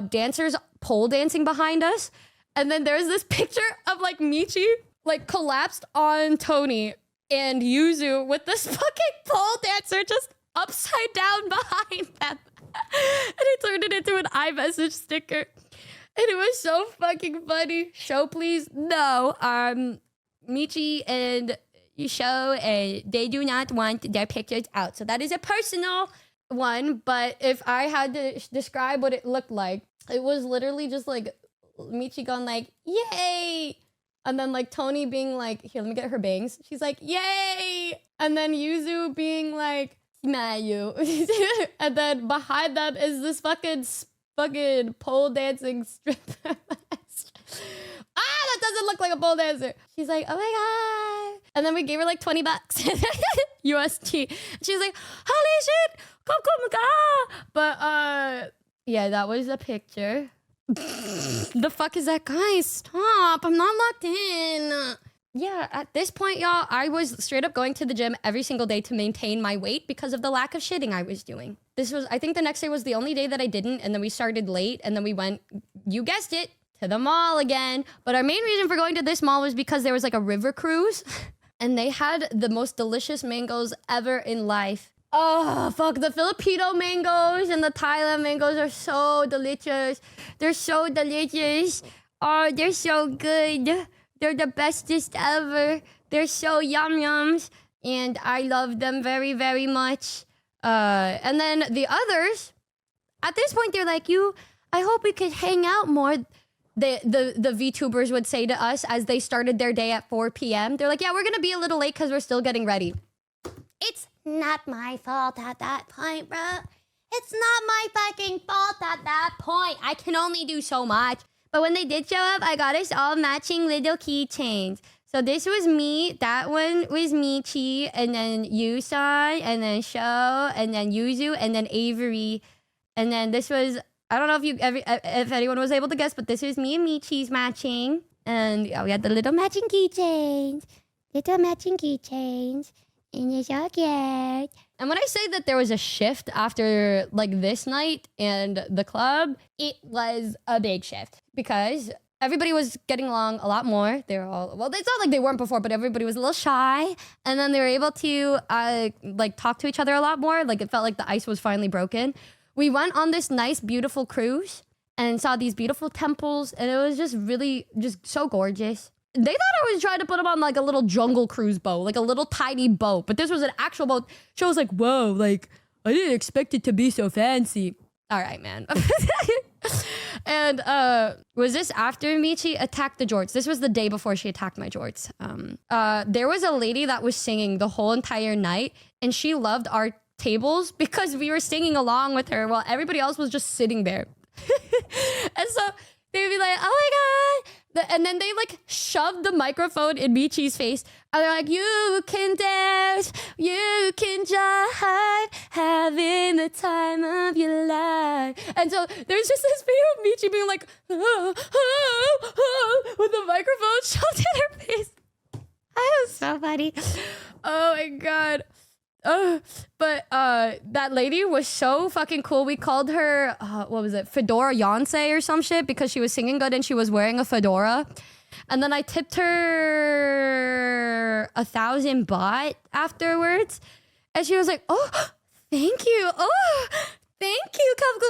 dancers pole dancing behind us. And then there's this picture of like Michi like collapsed on Tony and Yuzu with this fucking pole dancer just upside down behind them. And he turned it into an iMessage sticker. And it was so fucking funny. Show, please. No. Michi and Shoto, they do not want their pictures out. So that is a personal one. But if I had to describe what it looked like, it was literally just like Michi going like, yay. And then like Tony being like, here, let me get her bangs. She's like, yay. And then Yuzu being like, smile you. And then behind them is this fucking fucking pole dancing stripper. That doesn't look like a pole dancer. She's like, oh my God. And then we gave her like 20 bucks USD. She's like, holy shit, but yeah, that was the picture. The fuck is that, guys? Stop, I'm not locked in. Yeah, at this point, y'all, I was straight up going to the gym every single day to maintain my weight because of the lack of shitting I was doing. I think the next day was the only day that I didn't, and then we started late, and then we went, you guessed it, to the mall again. But our main reason for going to this mall was because there was like a river cruise, and they had the most delicious mangoes ever in life. Oh, fuck, the Filipino mangoes and the Thailand mangoes are so delicious. They're so delicious. Oh, they're so good. They're the bestest ever. They're so yum-yums. And I love them very, very much. And then the others, at this point, they're like, I hope we could hang out more. The VTubers would say to us as they started their day at 4 p.m. They're like, yeah, we're going to be a little late because we're still getting ready. It's not my fault at that point, bro. It's not my fucking fault at that point. I can only do so much. But when they did show up, I got us all matching little keychains. So this was me, that one was Michi, and then Yusan, and then Sho, and then Yuzu, and then Avery. And then this was, I don't know if anyone was able to guess, but this was me and Michi's matching. And yeah, we had the little matching keychains. And you're so cute. And when I say that there was a shift after like this night and the club, it was a big shift because everybody was getting along a lot more. They were all, well, it's not like they weren't before, but everybody was a little shy. And then they were able to like talk to each other a lot more. Like it felt like the ice was finally broken. We went on this nice, beautiful cruise and saw these beautiful temples. And it was just really, just so gorgeous. They thought I was trying to put them on like a little jungle cruise boat, like a little tiny boat. But this was an actual boat. She was like, whoa, like, I didn't expect it to be so fancy. All right, man. And was this after Michi attacked the jorts? This was the day before she attacked my jorts. There was a lady that was singing the whole entire night, and she loved our tables because we were singing along with her while everybody else was just sitting there. And so they'd be like, oh my God. And then they like shoved the microphone in Michi's face. And they're like, you can dance, you can jive, having the time of your life. And so there's just this video of Michi being like, with the microphone shoved in her face. That was so funny. Oh my God. But that lady was so fucking cool. We called her, what was it? Fedora Yonsei or some shit because she was singing good and she was wearing a fedora. And then I tipped her 1,000 baht afterwards. And she was like, oh, thank you. Oh, thank you. And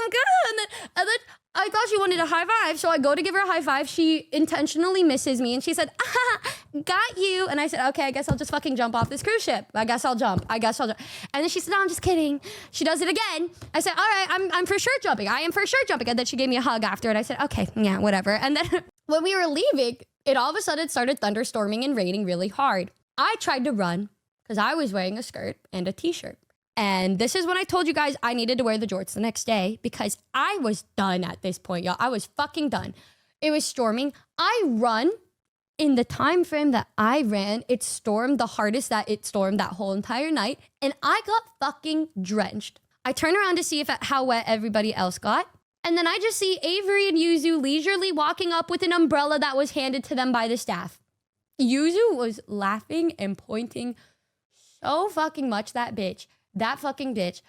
then I thought she wanted a high five. So I go to give her a high five. She intentionally misses me. And she said, got you. And I said, okay, I guess I'll just fucking jump off this cruise ship. I guess I'll jump. And then she said, no, I'm just kidding. She does it again. I said, all right, I'm for sure jumping. I am for sure jumping. And then she gave me a hug after. And I said, okay, yeah, whatever. And then when we were leaving, it all of a sudden started thunderstorming and raining really hard. I tried to run because I was wearing a skirt and a t-shirt. And this is when I told you guys I needed to wear the jorts the next day because I was done at this point, y'all. I was fucking done. It was storming. I run in the time frame that I ran. It stormed the hardest that it stormed that whole entire night. And I got fucking drenched. I turn around to see how wet everybody else got. And then I just see Avery and Yuzu leisurely walking up with an umbrella that was handed to them by the staff. Yuzu was laughing and pointing so fucking much, that fucking bitch.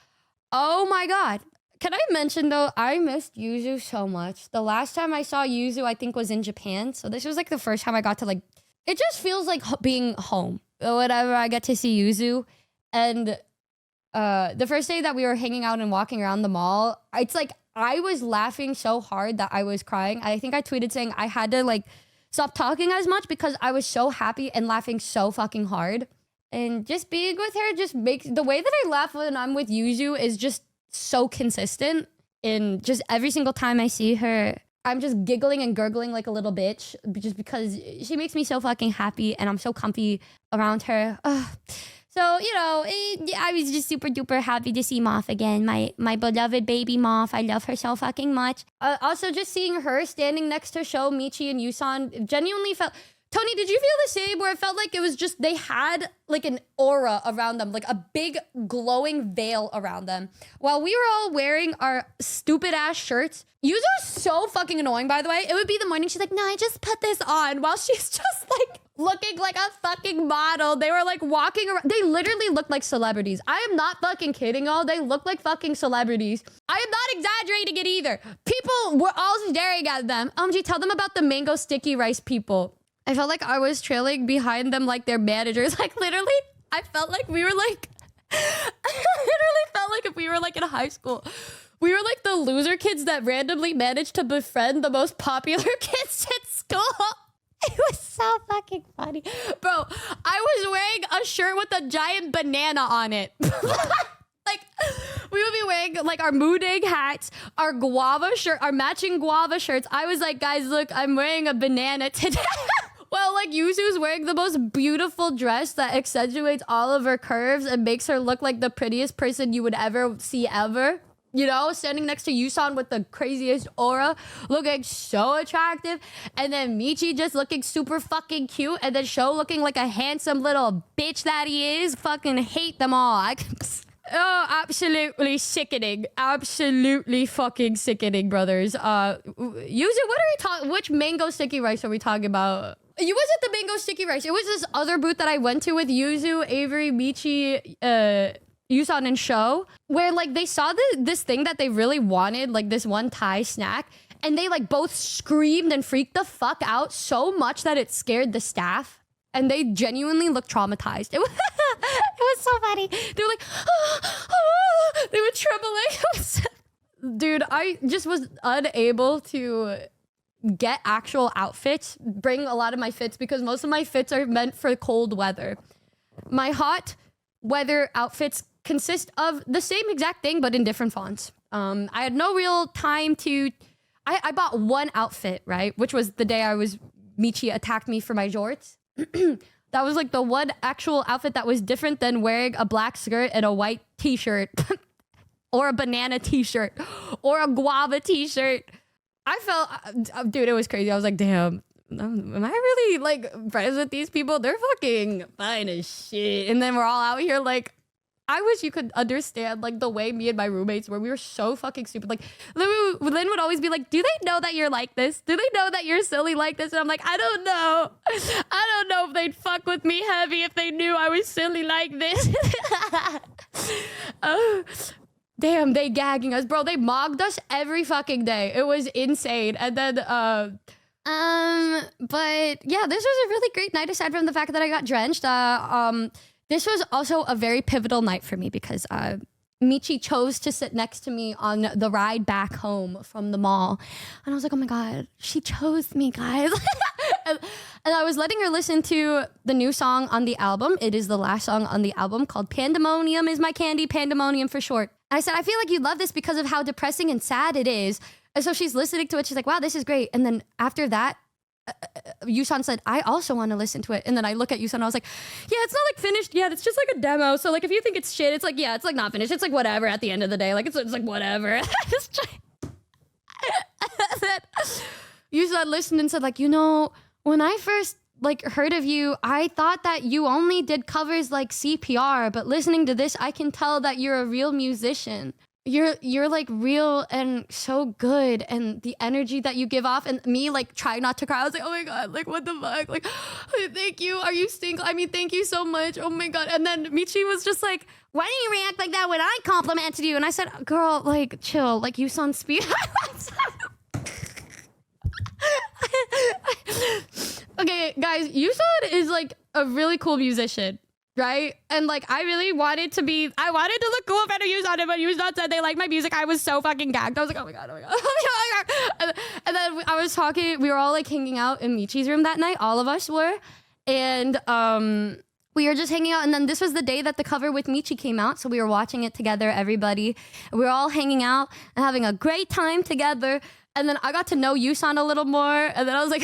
Oh my God. Can I mention though, I missed Yuzu so much. The last time I saw Yuzu, I think was in Japan. So this was like the first time I got to like, it just feels like being home. Whenever I get to see Yuzu. And the first day that we were hanging out and walking around the mall, it's like, I was laughing so hard that I was crying. I think I tweeted saying I had to like stop talking as much because I was so happy and laughing so fucking hard. And just being with her just makes, the way that I laugh when I'm with Yuzu is just so consistent. And just every single time I see her, I'm just giggling and gurgling like a little bitch just because she makes me so fucking happy and I'm so comfy around her. So, you know, I was just super duper happy to see Moth again. My beloved baby Moth. I love her so fucking much. Also, just seeing her standing next to Sho, Michi, and Yusan genuinely felt... Tony, did you feel the same where it felt like it was just they had like an aura around them, like a big glowing veil around them? While we were all wearing our stupid ass shirts, Yuzu is so fucking annoying, by the way. It would be the morning, she's like, no, I just put this on while she's just like looking like a fucking model. They were like walking around. They literally looked like celebrities. I am not fucking kidding y'all. They look like fucking celebrities. I am not exaggerating it either. People were all staring at them. OMG, tell them about the mango sticky rice people. I felt like I was trailing behind them like their managers. Like literally, I felt like we were like, I literally felt like if we were like in high school. We were like the loser kids that randomly managed to befriend the most popular kids at school. It was so fucking funny. Bro, I was wearing a shirt with a giant banana on it. Like, we would be wearing like our Mooding hats, our guava shirt, our matching guava shirts. I was like, guys, look, I'm wearing a banana today. Well, like Yuzu's wearing the most beautiful dress that accentuates all of her curves and makes her look like the prettiest person you would ever see ever. You know, standing next to Yusan with the craziest aura, looking so attractive. And then Michi just looking super fucking cute. And then Sho looking like a handsome little bitch that he is. Fucking hate them all. Oh, absolutely sickening. Absolutely fucking sickening, brothers. Yuzu, what are we talking? Which mango sticky rice are we talking about? It wasn't the mango sticky rice. It was this other booth that I went to with Yuzu, Avery, Michi, Yusan, and Sho, where like they saw this thing that they really wanted, like this one Thai snack, and they like both screamed and freaked the fuck out so much that it scared the staff, and they genuinely looked traumatized. It was so funny. They were like, they were trembling. Dude, I just was unable to get actual outfits, bring a lot of my fits, because most of my fits are meant for cold weather. My hot weather outfits consist of the same exact thing, but in different fonts. I had no real time to... I bought one outfit, right? Which was the day Michi attacked me for my jorts. That was like the one actual outfit that was different than wearing a black skirt and a white t-shirt. Or a banana t-shirt. Or a guava t-shirt. I felt... Dude, it was crazy. I was like, damn. Am I really like friends with these people? They're fucking fine as shit. And then we're all out here like... I wish you could understand like the way me and my roommates were. We were so fucking stupid. Like Lynn would always be like, do they know that you're like this? Do they know that you're silly like this? And I'm like, I don't know. I don't know if they'd fuck with me heavy if they knew I was silly like this. Damn, they gagging us. Bro, they mogged us every fucking day. It was insane. And then, but yeah, this was a really great night aside from the fact that I got drenched. This was also a very pivotal night for me because Michi chose to sit next to me on the ride back home from the mall. And I was like, oh my God, she chose me, guys. and I was letting her listen to the new song on the album. It is the last song on the album called Pandemonium is My Candy, Pandemonium for short. I said, I feel like you love this because of how depressing and sad it is. And so she's listening to it. She's like, wow, this is great. And then after that, Yusan said, I also want to listen to it. And then I look at Yusan and I was like, yeah, it's not like finished yet. It's just like a demo. So like if you think it's shit, it's like, yeah, it's like not finished. It's like whatever at the end of the day. Like it's like whatever. Yusan listened and said like, you know, when I first like heard of you, I thought that you only did covers like CPR, but listening to this, I can tell that you're a real musician. You're like real and so good, and the energy that you give off, and me like trying not to cry. I was like, oh my God, like what the fuck? Like, thank you. Are you single? I mean, thank you so much. Oh my God. And then Michi was just like, why didn't you react like that when I complimented you? And I said, girl, like chill, like you sound speed. Okay, guys, Yusan is like a really cool musician. Right? And like, I really wanted to look cool in front of Yusan, but Yusan said they like my music. I was so fucking gagged. I was like, oh my God, oh my God. Oh my God. And then I was talking, we were all like hanging out in Michi's room that night. All of us were. And we were just hanging out. And then this was the day that the cover with Michi came out. So we were watching it together, everybody. We were all hanging out and having a great time together. And then I got to know Yusan a little more. And then I was like,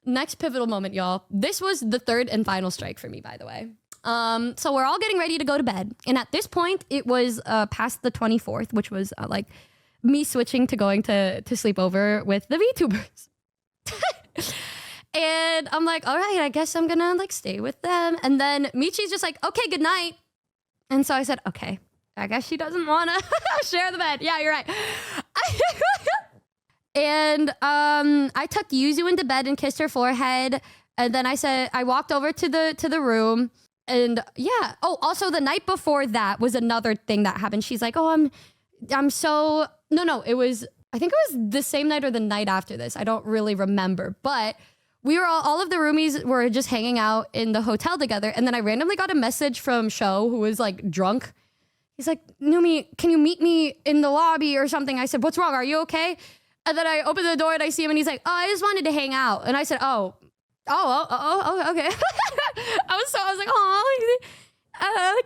next pivotal moment, y'all. This was the third and final strike for me, by the way. So we're all getting ready to go to bed. And at this point, it was past the 24th, which was like me switching to going to sleep over with the VTubers. And I'm like, all right, I guess I'm gonna like stay with them. And then Michi's just like, okay, good night. And so I said, okay, I guess she doesn't want to share the bed. Yeah, you're right. And I tucked Yuzu into bed and kissed her forehead. And then I walked over to the room. And yeah. Oh, also the night before that was another thing that happened. She's like, oh, I'm so, no, I think it was the same night or the night after this. I don't really remember, but we were all of the roomies were just hanging out in the hotel together. And then I randomly got a message from Sho, who was like drunk. He's like, Numi, can you meet me in the lobby or something? I said, what's wrong? Are you okay? And then I opened the door and I see him and he's like, oh, I just wanted to hang out. And I said, oh, okay. I was like, oh,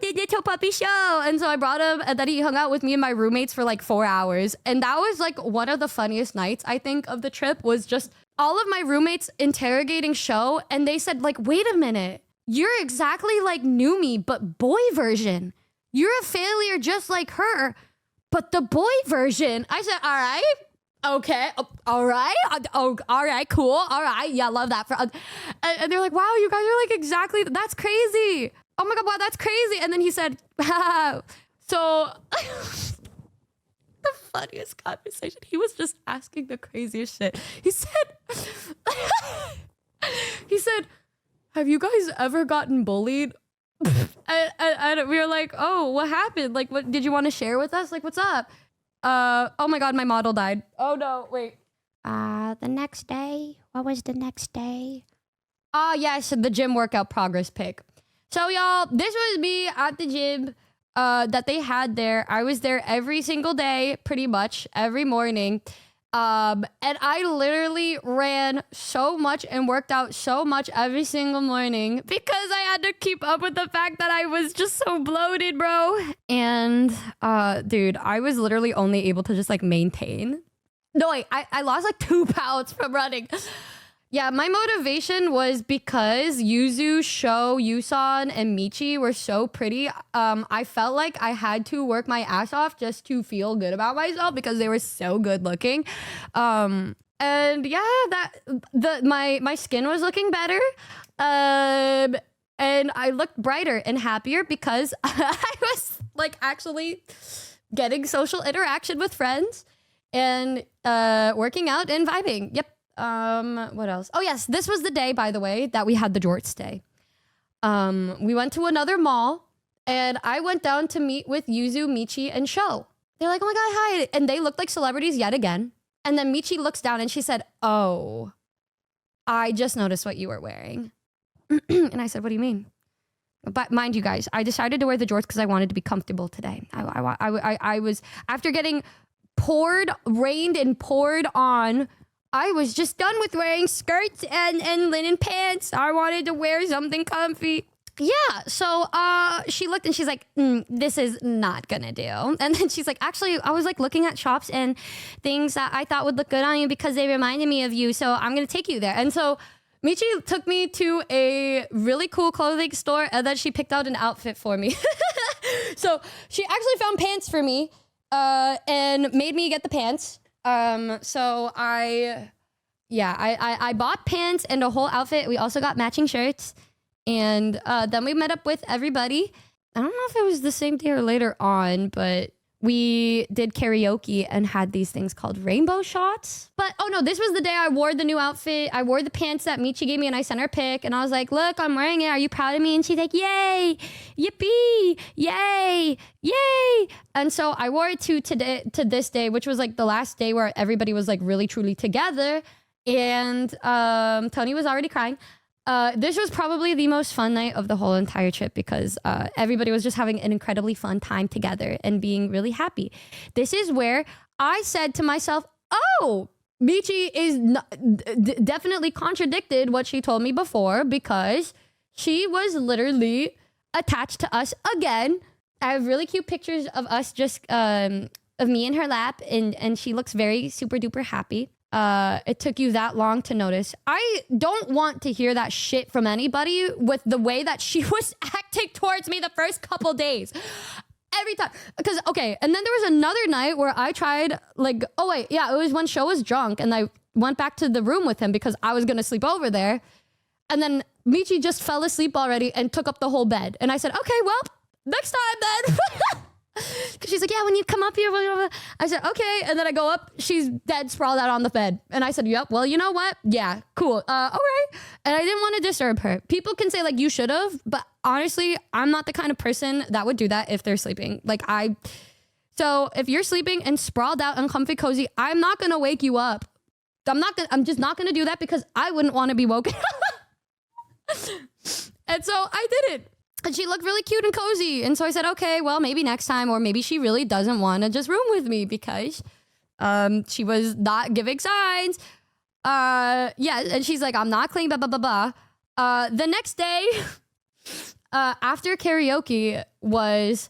little puppy show. And so I brought him and then he hung out with me and my roommates for like 4 hours. And that was like one of the funniest nights, I think, of the trip was just all of my roommates interrogating Sho. And they said like, wait a minute, you're exactly like Numi, but boy version. You're a failure just like her, but the boy version. I said, all right. Okay. All right. Oh, all right. Cool. All right. Yeah, love that. And they're like, wow, you guys are like exactly. That's crazy. Oh my God, wow, that's crazy. And then he said, so the funniest conversation. He was just asking the craziest shit. He said, have you guys ever gotten bullied? and we were like, oh, what happened? Like, what did you want to share with us? Like, what's up? Oh my God, my model died. Oh no, wait. The next day. What was the next day? Yes, the gym workout progress pic. So y'all, this was me at the gym that they had there. I was there every single day, pretty much every morning. And I literally ran so much and worked out so much every single morning because I had to keep up with the fact that I was just so bloated, bro. And dude, I was literally only able to just like maintain. No, wait, I lost like 2 pounds from running. Yeah, my motivation was because Yuzu, Sho, Yusan, and Michi were so pretty. I felt like I had to work my ass off just to feel good about myself because they were so good looking. And yeah, my skin was looking better. And I looked brighter and happier because I was like actually getting social interaction with friends and working out and vibing. Yep. What else? Oh yes, this was the day, by the way, that we had the jorts day. We went to another mall and I went down to meet with Yuzu, Michi, and Sho. They're like, oh my God, hi. And they looked like celebrities yet again. And then Michi looks down and she said, oh, I just noticed what you were wearing. And I said, what do you mean? But mind you guys, I decided to wear the jorts because I wanted to be comfortable today. I was, after getting rained and poured on, I was just done with wearing skirts and linen pants. I wanted to wear something comfy. Yeah, so she looked and she's like, this is not gonna do. And then she's like, actually, I was like looking at shops and things that I thought would look good on you because they reminded me of you. So I'm gonna take you there. And so Michi took me to a really cool clothing store and then she picked out an outfit for me. So she actually found pants for me and made me get the pants. So I bought pants and a whole outfit. We also got matching shirts. And then we met up with everybody. I don't know if it was the same day or later on, but we did karaoke and had these things called rainbow shots. But, oh no, this was the day I wore the new outfit. I wore the pants that Michi gave me and I sent her a pic. And I was like, look, I'm wearing it. Are you proud of me? And she's like, yay, yippee, yay, yay. And so I wore it to this day, which was like the last day where everybody was like really, truly together. And Tony was already crying. This was probably the most fun night of the whole entire trip because everybody was just having an incredibly fun time together and being really happy. This is where I said to myself, oh, Michi is definitely contradicted what she told me before because she was literally attached to us again. I have really cute pictures of us just of me in her lap and she looks very super duper happy. it took you that long to notice. I don't want to hear that shit from anybody with the way that she was acting towards me the first couple days. Every time. Because, okay, and then there was another night where I tried, like, oh wait, yeah, it was when Sho was drunk and I went back to the room with him because I was going to sleep over there. And then Michi just fell asleep already and took up the whole bed. And I said, okay, well, next time then. Because she's like, yeah, when you come up here, blah, blah, blah. I said, okay. And then I go up, she's dead, sprawled out on the bed. And I said, yep, well, you know what? Yeah, cool. All right. And I didn't want to disturb her. People can say like, you should have, but honestly, I'm not the kind of person that would do that if they're sleeping. So if you're sleeping and sprawled out and comfy cozy, I'm not going to wake you up. I'm just not going to do that because I wouldn't want to be woken. And so I did it. And she looked really cute and cozy. And so I said, okay, well, maybe next time, or maybe she really doesn't want to just room with me because she was not giving signs. Yeah, and she's like, I'm not clean, blah, blah, blah, blah. The next day, after karaoke was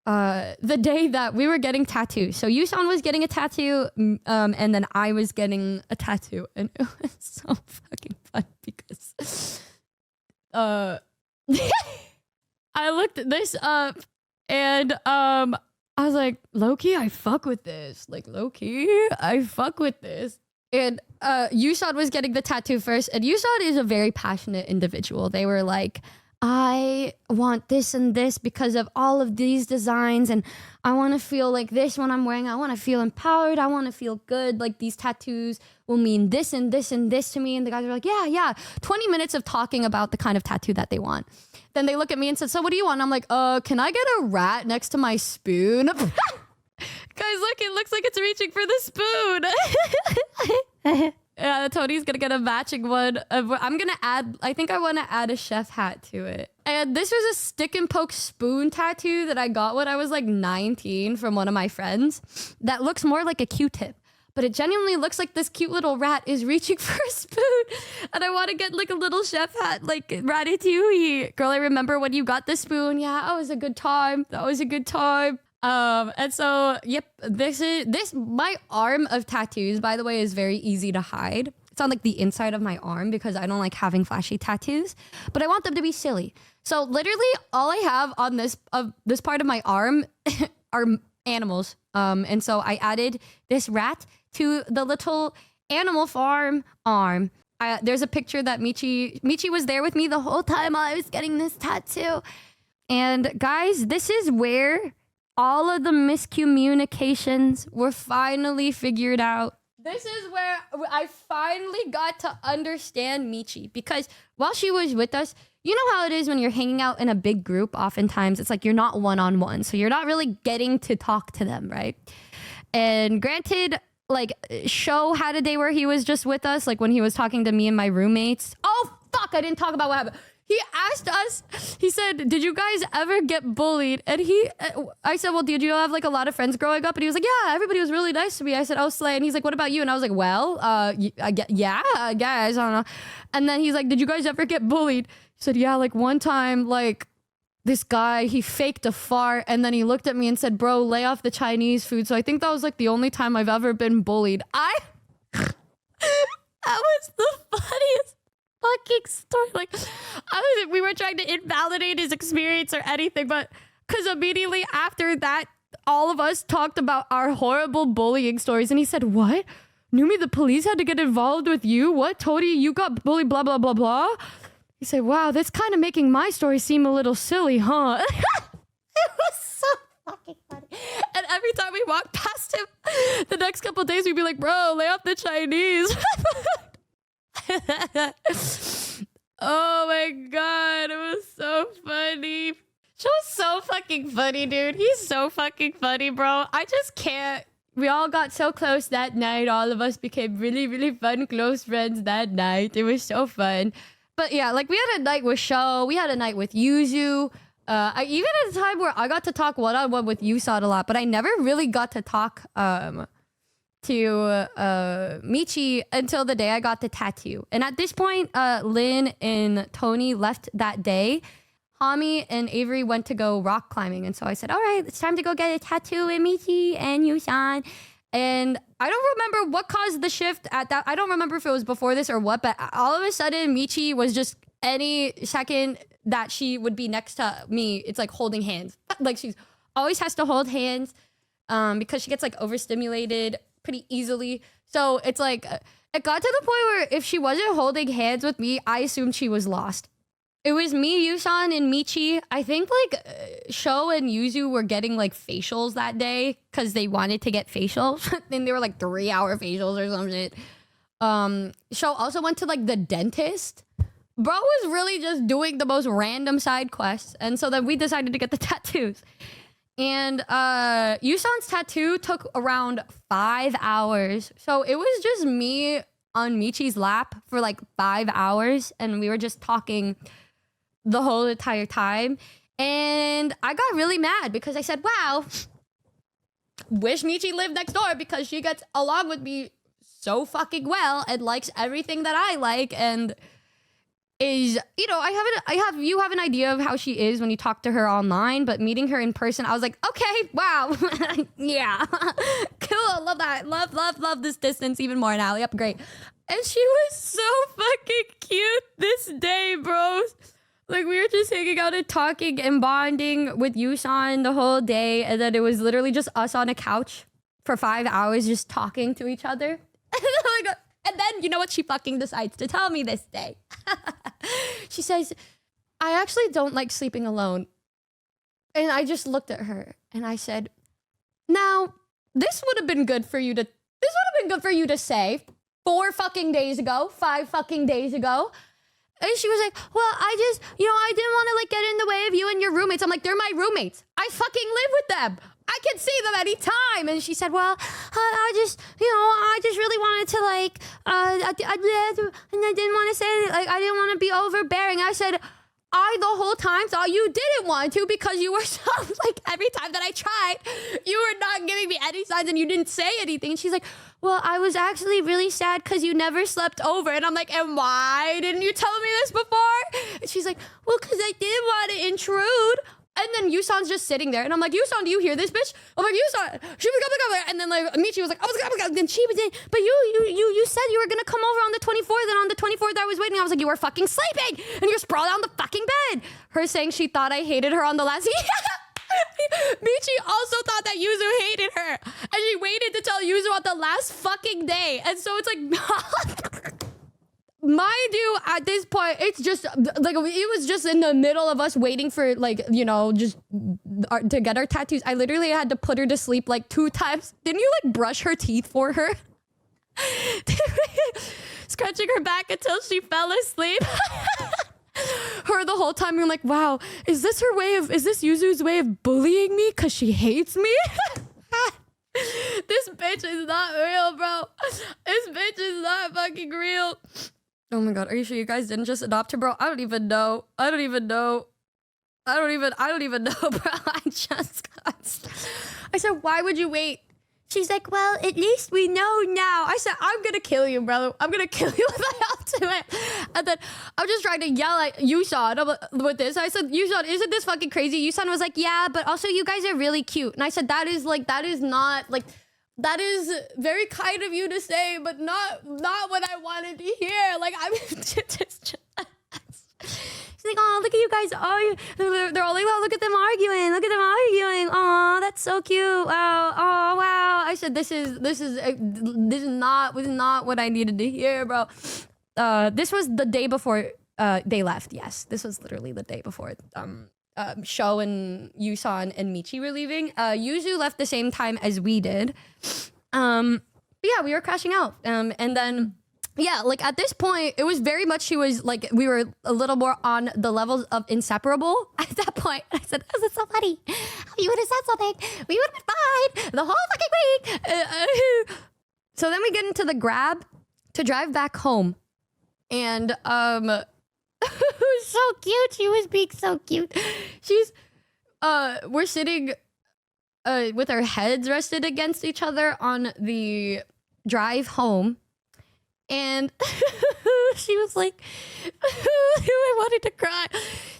the day that we were getting tattoos. So Yusan was getting a tattoo, and then I was getting a tattoo. And it was so fucking fun because... I looked this up and I was like, low-key, I fuck with this. Like, low-key, I fuck with this. And Yusan was getting the tattoo first. And Yusan is a very passionate individual. They were like, I want this and this because of all of these designs. And I want to feel like this when I'm wearing. I want to feel empowered. I want to feel good. Like these tattoos will mean this and this and this to me. And the guys are like, yeah. 20 minutes of talking about the kind of tattoo that they want. Then they look at me and said, so what do you want? And I'm like, can I get a rat next to my spoon? Guys, look, it looks like it's reaching for the spoon. Yeah, Tony's gonna get a matching one. I think I want to add a chef hat to it. And this was a stick and poke spoon tattoo that I got when I was like 19 from one of my friends. That looks more like a Q-tip. But it genuinely looks like this cute little rat is reaching for a spoon. And I want to get like a little chef hat, like Ratatouille. Girl, I remember when you got the spoon. Yeah, that was a good time. And so, yep, my arm of tattoos, by the way, is very easy to hide. It's on like the inside of my arm because I don't like having flashy tattoos, but I want them to be silly. So literally all I have on this part of my arm are animals. And so I added this rat to the little animal farm arm. There's a picture that Michi was there with me the whole time while I was getting this tattoo. And guys, this is where all of the miscommunications were finally figured out. This is where I finally got to understand Michi, because while she was with us, you know how it is when you're hanging out in a big group, oftentimes it's like you're not one-on-one, so you're not really getting to talk to them, right? And granted, like, Sho had a day where he was just with us, like when he was talking to me and my roommates. Oh, fuck, I didn't talk about what happened. He asked us, he said, did you guys ever get bullied? And I said, well, did you have like a lot of friends growing up? And he was like, yeah, everybody was really nice to me. I said, oh, slay. And he's like, what about you? And I was like, well, I guess, I don't know. And then he's like, did you guys ever get bullied? He said, yeah, like one time, like this guy, he faked a fart. And then he looked at me and said, bro, lay off the Chinese food. So I think that was like the only time I've ever been bullied. That was the funniest fucking story. Like, we were trying to invalidate his experience or anything, but because immediately after that, all of us talked about our horrible bullying stories. And he said, what? Numi, the police had to get involved with you? What? Todi, you got bullied, blah, blah, blah, blah. He said, wow, that's kind of making my story seem a little silly, huh? It was so fucking funny. And every time we walked past him, the next couple of days, we'd be like, bro, lay off the Chinese. Oh my god, it was so funny. Show's so fucking funny, dude. He's so fucking funny, bro. I just can't. We all got so close that night. All of us became really, really fun, close friends that night. It was so fun. But yeah, like we had a night with Sho. We had a night with Yuzu. Even at a time where I got to talk one-on-one with Yusan a lot, but I never really got to talk to Michi until the day I got the tattoo. And at this point, Lynn and Tony left that day. Hami and Avery went to go rock climbing. And so I said, all right, it's time to go get a tattoo with Michi and Yusan. And I don't remember what caused the shift at that. I don't remember if it was before this or what, but all of a sudden, Michi was just any second that she would be next to me, it's like holding hands. Like she's always has to hold hands because she gets like overstimulated pretty easily. So it's like, it got to the point where if she wasn't holding hands with me, I assumed she was lost. It was me, Yusan, and Michi. I think like Sho and Yuzu were getting like facials that day because they wanted to get facials. And they were like 3-hour facials or some shit. Sho also went to like the dentist. Bro was really just doing the most random side quests. And so then we decided to get the tattoos. And Yusan's tattoo took around 5 hours. So it was just me on Michi's lap for like 5 hours. And we were just talking the whole entire time. And I got really mad because I said, wow, wish Michi lived next door because she gets along with me so fucking well and likes everything that I like and is, you know, you have an idea of how she is when you talk to her online, but meeting her in person, I was like, okay, wow. Yeah. Cool. Love that. Love this distance even more now. Yep, great. And she was so fucking cute this day, bros. Like, we were just hanging out and talking and bonding with Yusan the whole day. And then it was literally just us on a couch for 5 hours just talking to each other. And then, you know what she fucking decides to tell me this day? She says, I actually don't like sleeping alone. And I just looked at her and I said, now, this would have been good for you to say 4 fucking days ago, 5 fucking days ago. And she was like, well, I just, you know, I didn't want to like get in the way of you and your roommates. I'm like, they're my roommates. I fucking live with them. I can see them anytime. And she said, well, I just, you know, I just really wanted to like, and I didn't want to say, like, I didn't want to be overbearing. I said, I the whole time thought you didn't want to because you were so, like, every time that I tried, you were not giving me any signs and you didn't say anything. And she's like, well, I was actually really sad because you never slept over. And I'm like, and why didn't you tell me this before? And she's like, well, because I didn't want to intrude. And then Yusan's just sitting there. And I'm like, Yusan, do you hear this, bitch? I'm like, Yusan. She was like, and then like Michi was like, then she was in, but you said you were going to come over on the 24th. And on the 24th, I was waiting. I was like, you were fucking sleeping. And you're sprawled on the fucking bed. Her saying she thought I hated her on the last... Michi also thought that Yuzu hated her. And she waited to tell Yuzu on the last fucking day. And so it's like... Mind you, at this point, it's just like it was just in the middle of us waiting for like, you know, just to get our tattoos. I literally had to put her to sleep like 2 times. Didn't you like brush her teeth for her? Scratching her back until she fell asleep. Her the whole time you're like, wow, is this Yuzu's way of bullying me because she hates me? This bitch is not real, bro. This bitch is not fucking real. Oh my god, are you sure you guys didn't just adopt her, bro? I don't even know, bro. I said, why would you wait? She's like, well, at least we know now. I said, I'm gonna kill you, brother. I'm gonna kill you if I have to it. And then I'm just trying to yell at Yusan with this. I said, Yusan, isn't this fucking crazy? Yusan was like, yeah, but also you guys are really cute. And I said, that is very kind of you to say, but not what I wanted to hear. Like, I'm just... She's like, oh, look at you guys. Oh, they're all like, oh, look at them arguing. Oh, that's so cute. Wow. Oh, wow. I said, this is not what I needed to hear, bro. This was the day before they left. Yes, this was literally the day before. Sho and Yusan and Michi were leaving. Yuzu left the same time as we did. But yeah, we were crashing out. And then, yeah, like at this point, it was very much, she was like, we were a little more on the levels of inseparable at that point. I said, this is so funny. You would have said something. We would have been fine the whole fucking week. So then we get into the Grab to drive back home. And, so cute. She was being so cute. We're sitting with our heads rested against each other on the drive home. And she was like, I wanted to cry.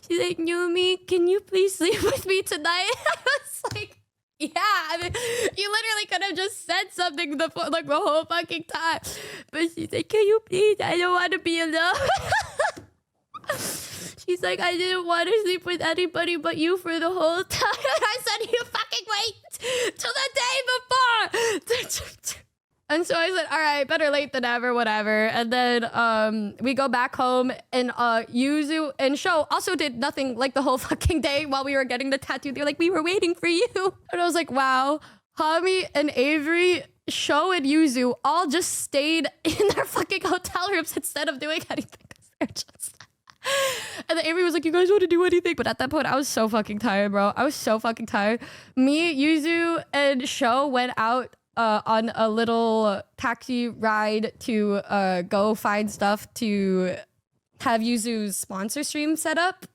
She's like, Numi, can you please sleep with me tonight? I was like, Yeah, I mean, you literally could have just said something the whole fucking time. But she's like, can you please? I don't want to be alone. She's like, I didn't want to sleep with anybody but you for the whole time. And I said, you fucking wait till the day before. And so I said, all right, better late than ever, whatever. And then we go back home, and Yuzu and Sho also did nothing like the whole fucking day while we were getting the tattoo. They're like, we were waiting for you. And I was like, wow, Hami and Avery, Sho and Yuzu all just stayed in their fucking hotel rooms instead of doing anything. They're just... And then Avery was like, you guys want to do anything? But at that point, I was so fucking tired, bro. I was so fucking tired. Me, Yuzu, and Sho went out on a little taxi ride to go find stuff to have Yuzu's sponsor stream set up.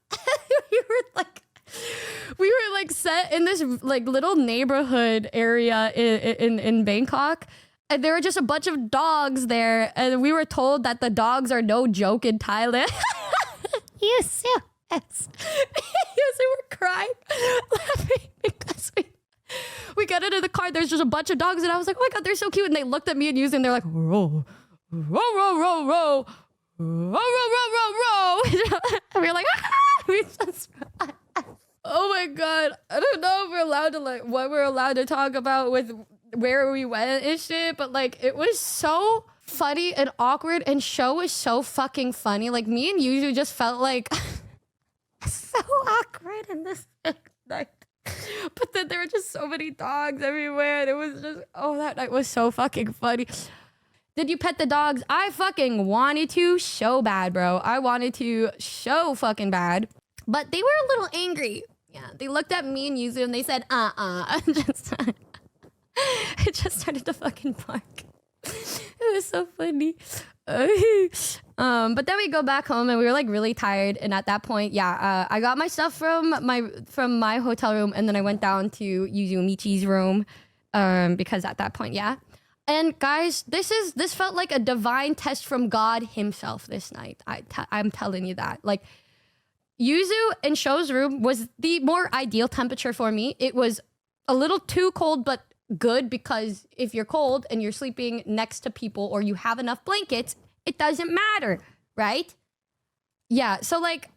we were like set in this like little neighborhood area in Bangkok, and there were just a bunch of dogs there, and we were told that the dogs are no joke in Thailand. Yuzu were crying, laughing because we got into the car. There's just a bunch of dogs, and I was like, oh my god, they're so cute. And they looked at me and Yuzu, and they're like, row, row, row, row, row, row, row, row, row, row. And we were like, we just, oh my god, I don't know if we're allowed to like what we're allowed to talk about with where we went and shit, but like it was so funny and awkward, and Sho was so fucking funny. Like me and Yuzu just felt like so awkward in this night. But then there were just so many dogs everywhere, and it was just, oh, that night was so fucking funny. Did you pet the dogs? I fucking wanted to so bad, bro. I wanted to so fucking bad. But they were a little angry. Yeah, they looked at me and Yuzu and they said, it just started to fucking bark. It was so funny. But then we go back home and we were like really tired, and at that point, I got my stuff from my hotel room, and then I went down to Yuzu Michi's room, because at that point, yeah. And guys, this felt like a divine test from God himself this night. I'm telling you that. Like, Yuzu and Sho's room was the more ideal temperature for me. It was a little too cold, but good, because if you're cold and you're sleeping next to people or you have enough blankets, it doesn't matter, right? Yeah, so like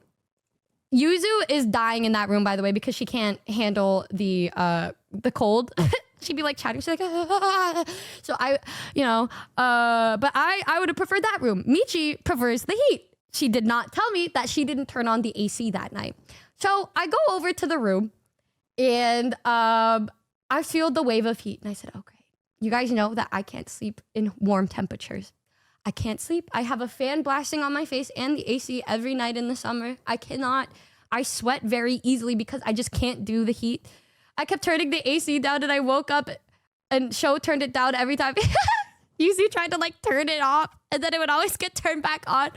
Yuzu is dying in that room, by the way, because she can't handle the cold. She'd be like chatting. She's like, ah. So but I would have preferred that room. Michi prefers the heat. She did not tell me that she didn't turn on the AC that night. So I go over to the room, and I feel the wave of heat, and I said, oh great. You guys know that I can't sleep in warm temperatures. I can't sleep. I have a fan blasting on my face and the AC every night in the summer. I cannot. I sweat very easily because I just can't do the heat. I kept turning the AC down, and I woke up and Sho turned it down every time. Yuzu tried to like turn it off, and then it would always get turned back on.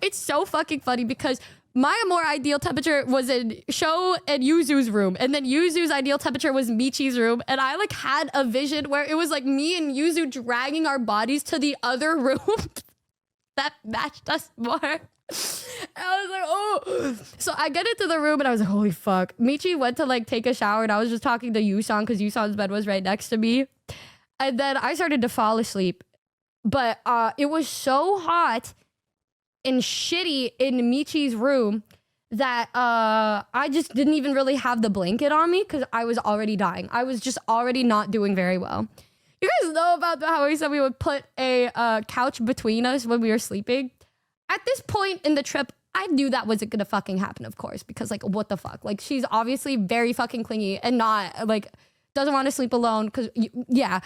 It's so fucking funny because my more ideal temperature was in Sho and Yuzu's room, and then Yuzu's ideal temperature was Michi's room, and I like had a vision where it was like me and Yuzu dragging our bodies to the other room that matched us more. And I was like, oh. So I get into the room, and I was like, holy fuck. Michi went to like take a shower, and I was just talking to Yusan because Yusan's bed was right next to me. And then I started to fall asleep. But it was so hot and shitty in Michi's room that I just didn't even really have the blanket on me because I was already dying. I was just already not doing very well. You guys know about how we said we would put a couch between us when we were sleeping? At this point in the trip, I knew that wasn't gonna fucking happen, of course, because like, what the fuck? Like, she's obviously very fucking clingy and not like, doesn't want to sleep alone because, yeah.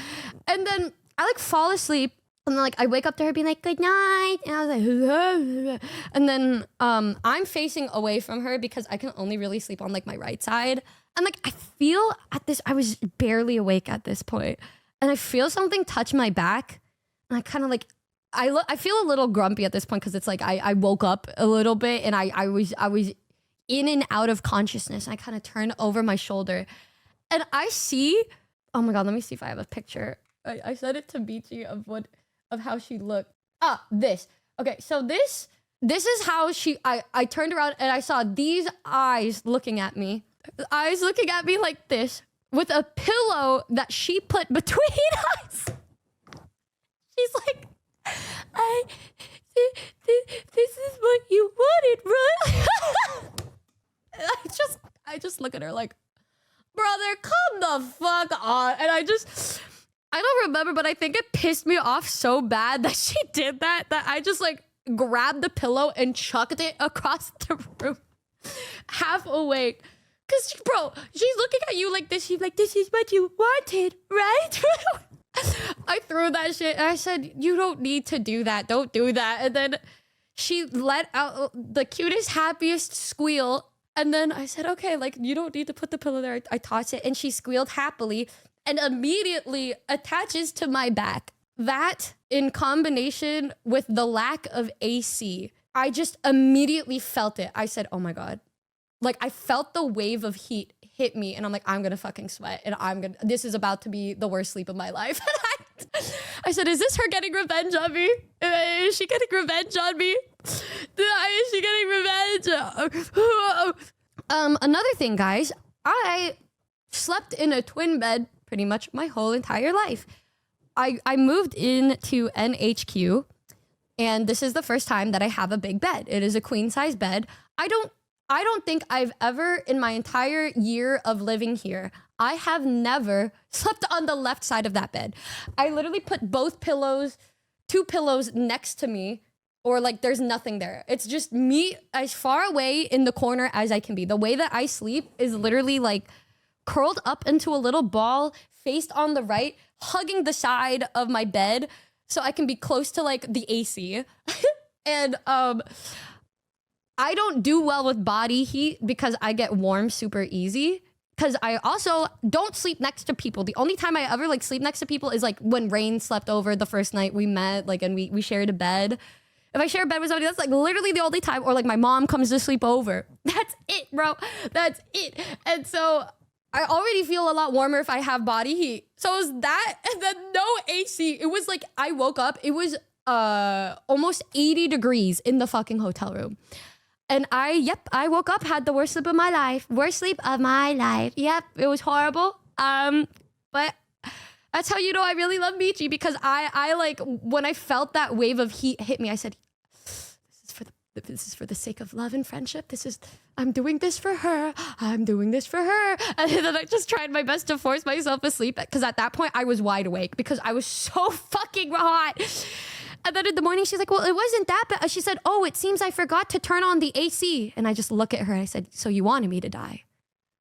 And then I like fall asleep, and then like I wake up to her being like, good night. And I was like, and then I'm facing away from her because I can only really sleep on like my right side. And like, I feel I was barely awake at this point, and I feel something touch my back, and I kind of like, I feel a little grumpy at this point because it's like I woke up a little bit, and I was in and out of consciousness. I kind of turn over my shoulder, and I see, oh my god, let me see if I have a picture. I sent it to Michi of how she looked. This. Okay, so this is how I turned around, and I saw these eyes looking at me. Eyes looking at me like this with a pillow that she put between us. She's like, this is what you wanted, right? I just look at her like, brother, come the fuck on. And I don't remember, but I think it pissed me off so bad that she did that I just like grabbed the pillow and chucked it across the room, half awake. Cause bro, she's looking at you like this. She's like, this is what you wanted, right? I threw that shit and I said, you don't need to do that. Don't do that. And then she let out the cutest, happiest squeal. And then I said, okay, like, you don't need to put the pillow there. I tossed it and she squealed happily and immediately attaches to my back. That, in combination with the lack of AC, I just immediately felt it. I said, oh my God. Like, I felt the wave of heat hit me and I'm like, I'm gonna fucking sweat and this is about to be the worst sleep of my life. I said, is this her getting revenge on me? Is she getting revenge on me? Is she getting revenge? Another thing, guys, I slept in a twin bed pretty much my whole entire life. I moved into NHQ and this is the first time that I have a big bed. It is a queen size bed. I don't think I've ever, in my entire year of living here, I have never slept on the left side of that bed. I literally put both pillows, two pillows next to me, or like there's nothing there. It's just me as far away in the corner as I can be. The way that I sleep is literally like curled up into a little ball, faced on the right, hugging the side of my bed so I can be close to like the AC. And I don't do well with body heat because I get warm super easy. Because I also don't sleep next to people. The only time I ever like sleep next to people is like when Rain slept over the first night we met, like, and we shared a bed. If I share a bed with somebody, that's like literally the only time. Or like my mom comes to sleep over. That's it, bro. That's it. And so I already feel a lot warmer if I have body heat. So it was that, and then no AC. It was like I woke up. It was almost 80 degrees in the fucking hotel room. And I woke up, had the worst sleep of my life. Worst sleep of my life. Yep, it was horrible. But that's how you know I really love Michi, because I like, when I felt that wave of heat hit me, I said, this is for the sake of love and friendship. I'm doing this for her. I'm doing this for her. And then I just tried my best to force myself asleep, because at that point I was wide awake because I was so fucking hot. And then in the morning, she's like, well, it wasn't that bad. She said, oh, it seems I forgot to turn on the AC. And I just look at her and I said, so you wanted me to die?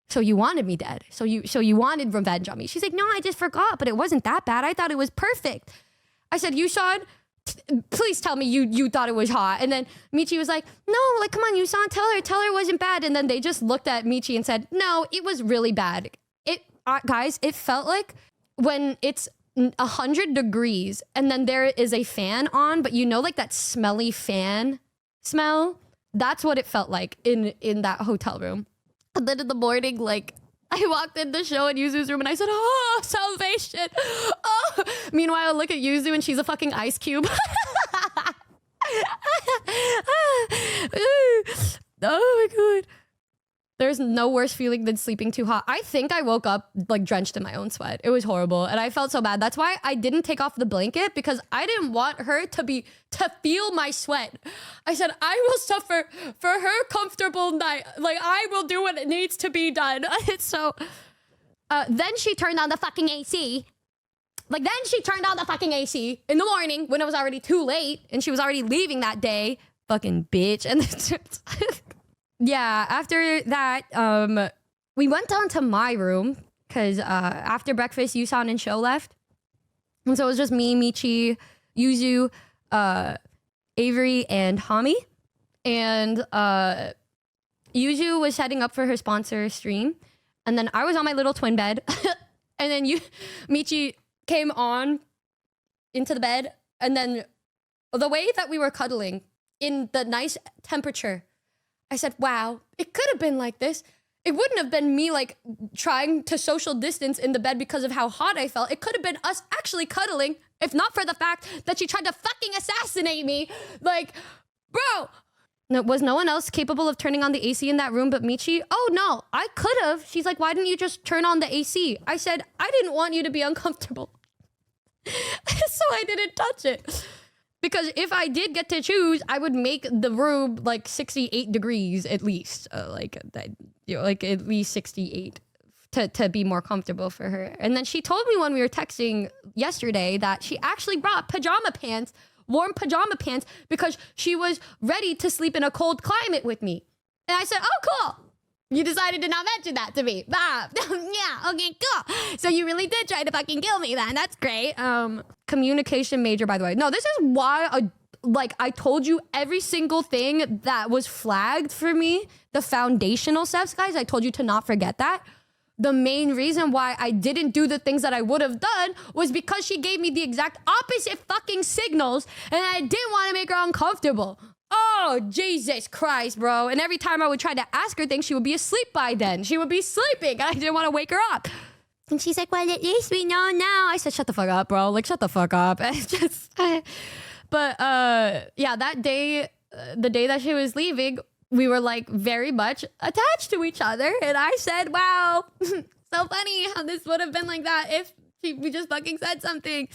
So you wanted me dead? So you wanted revenge on me? She's like, no, I just forgot, but it wasn't that bad. I thought it was perfect. I said, Yusan, please tell me you thought it was hot. And then Michi was like, no, like, come on, Yusan, tell her it wasn't bad. And then they just looked at Michi and said, no, it was really bad. Guys, it felt like when it's 100 degrees and then there is a fan on, but you know, like that smelly fan smell, that's what it felt like in that hotel room. And then in the morning, like, I walked in the show in Yuzu's room and I said, oh, salvation. Oh, meanwhile I look at Yuzu and she's a fucking ice cube. Oh my God. There's no worse feeling than sleeping too hot. I think I woke up like drenched in my own sweat. It was horrible. And I felt so bad. That's why I didn't take off the blanket, because I didn't want her to feel my sweat. I said, I will suffer for her comfortable night. Like, I will do what it needs to be done. So then she turned on the fucking AC. Like, then she turned on the fucking AC in the morning when it was already too late and she was already leaving that day. Fucking bitch. And yeah, after that, we went down to my room because after breakfast, Yusan and Sho left. And so it was just me, Michi, Yuzu, Avery, and Hami. And Yuzu was setting up for her sponsor stream. And then I was on my little twin bed. And then Michi came on into the bed. And then the way that we were cuddling in the nice temperature, I said, wow, it could have been like this. It wouldn't have been me like trying to social distance in the bed because of how hot I felt. It could have been us actually cuddling, if not for the fact that she tried to fucking assassinate me. Like, bro, Was no one else capable of turning on the AC in that room but Michi? Oh no, I could have. She's like, why didn't you just turn on the AC? I said, I didn't want you to be uncomfortable. So I didn't touch it. Because if I did get to choose, I would make the room like 68 degrees at least. Like at least 68 to be more comfortable for her. And then she told me when we were texting yesterday that she actually brought pajama pants, warm pajama pants, because she was ready to sleep in a cold climate with me. And I said, oh, cool. You decided to not mention that to me. Yeah, okay, cool. So you really did try to fucking kill me then. That's great. Communication major, by the way. No, this is why I told you every single thing that was flagged for me, the foundational steps, guys. I told you to not forget that. The main reason why I didn't do the things that I would have done was because she gave me the exact opposite fucking signals and I didn't want to make her uncomfortable. Oh, Jesus Christ, bro. And every time I would try to ask her things, she would be asleep by then. She would be sleeping and I didn't want to wake her up. And she's like, well, at least we know now. I said, shut the fuck up, bro. Like, shut the fuck up. But yeah, that day, the day that she was leaving, we were like very much attached to each other. And I said, wow, so funny how this would have been like that if we just fucking said something.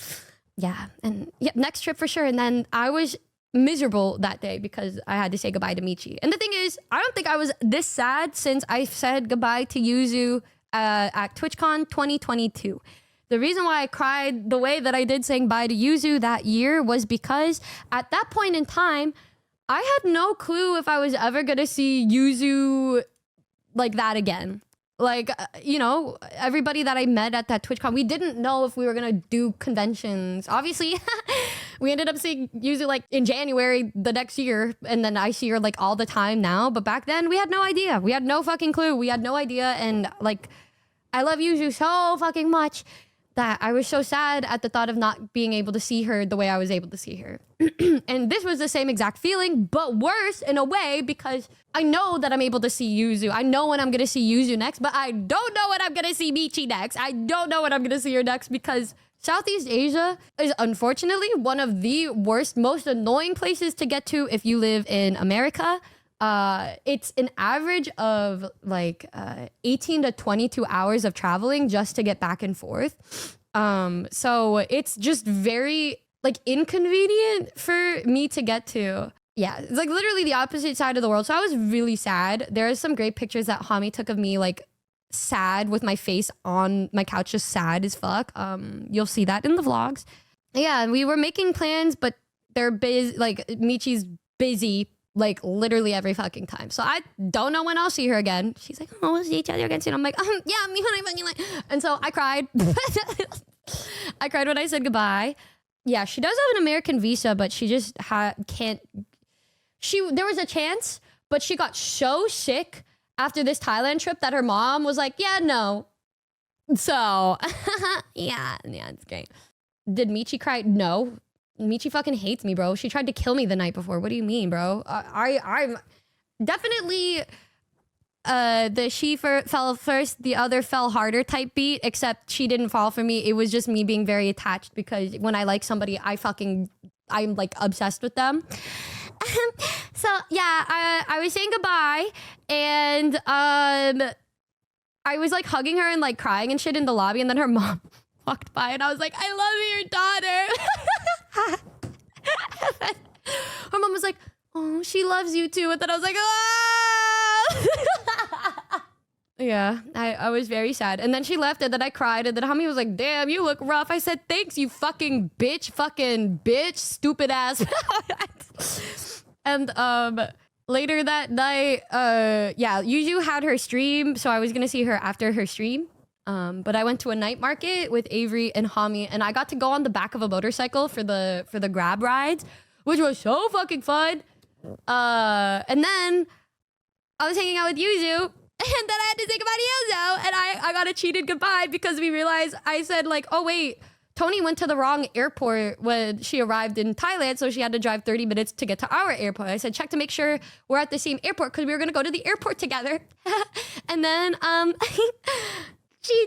Yeah. And yeah, next trip for sure. And then I was miserable that day because I had to say goodbye to Michi. And the thing is, I don't think I was this sad since I said goodbye to Yuzu at TwitchCon 2022. The reason why I cried the way that I did saying bye to Yuzu that year was because at that point in time, I had no clue if I was ever going to see Yuzu like that again. Like, you know, everybody that I met at that TwitchCon, we didn't know if we were going to do conventions. Obviously, we ended up seeing Yuzu like in January the next year. And then I see her like all the time now. But back then we had no idea. We had no fucking clue. We had no idea. And like, I love Yuzu so fucking much that I was so sad at the thought of not being able to see her the way I was able to see her. And this was the same exact feeling, but worse in a way, because I know that I'm able to see Yuzu. I know when I'm going to see Yuzu next, but I don't know when I'm going to see Michi next. I don't know when I'm going to see her next because Southeast Asia is unfortunately one of the worst, most annoying places to get to if you live in America. It's an average of like 18 to 22 hours of traveling just to get back and forth. So it's just very like inconvenient for me to get to. Yeah, it's like literally the opposite side of the world. So I was really sad. There are some great pictures that Hami took of me like sad with my face on my couch, just sad as fuck. You'll see that in the vlogs. Yeah, we were making plans, but they're busy. Like Michi's busy like literally every fucking time. So I don't know when I'll see her again. She's like, oh, we'll see each other again soon. I'm like, yeah, me when I fucking like. And so I cried. I cried when I said goodbye. Yeah, she does have an American visa, but she just can't. There was a chance, but she got so sick after this Thailand trip that her mom was like, yeah, no. So yeah, it's great. Did Michi cry? No. Michi fucking hates me, bro. She tried to kill me the night before. What do you mean, bro? I'm definitely the she fell first, the other fell harder type beat, except she didn't fall for me. It was just me being very attached because when I like somebody, I'm like obsessed with them. So yeah, I was saying goodbye and I was like hugging her and like crying and shit in the lobby, and then her mom walked by and I was like, I love your daughter. Her mom was like, oh, she loves you too. And then I was like, ah! Yeah, I was very sad. And then she left and then I cried. And then Hami was like, damn, you look rough. I said, thanks, you fucking bitch, stupid ass. And later that night, yeah, Yuzu had her stream. So I was going to see her after her stream. But I went to a night market with Avery and Hami, and I got to go on the back of a motorcycle for the grab rides, which was so fucking fun. And then I was hanging out with Yuzu, and then I had to say goodbye to Yuzu, and I got a cheated goodbye because we realized I said like, oh wait, Tony went to the wrong airport when she arrived in Thailand, so she had to drive 30 minutes to get to our airport. I said, check to make sure we're at the same airport because we were gonna go to the airport together. And then she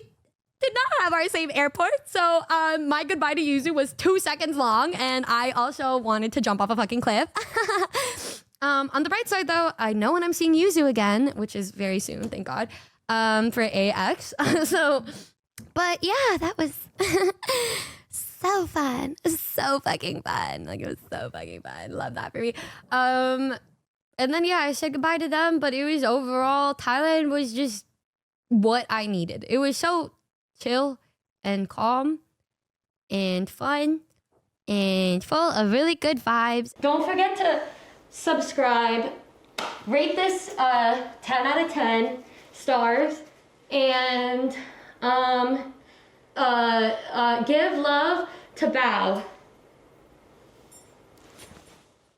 did not have our same airport. So my goodbye to Yuzu was 2 seconds long. And I also wanted to jump off a fucking cliff. On the bright side, though, I know when I'm seeing Yuzu again, which is very soon, thank God, for AX. But yeah, that was so fun. So fucking fun. Like, it was so fucking fun. Love that for me. And then, yeah, I said goodbye to them, but it was overall, Thailand was just what I needed. It was so chill and calm and fun and full of really good vibes. Don't forget to subscribe, rate this 10 out of 10 stars, and give love to Bao.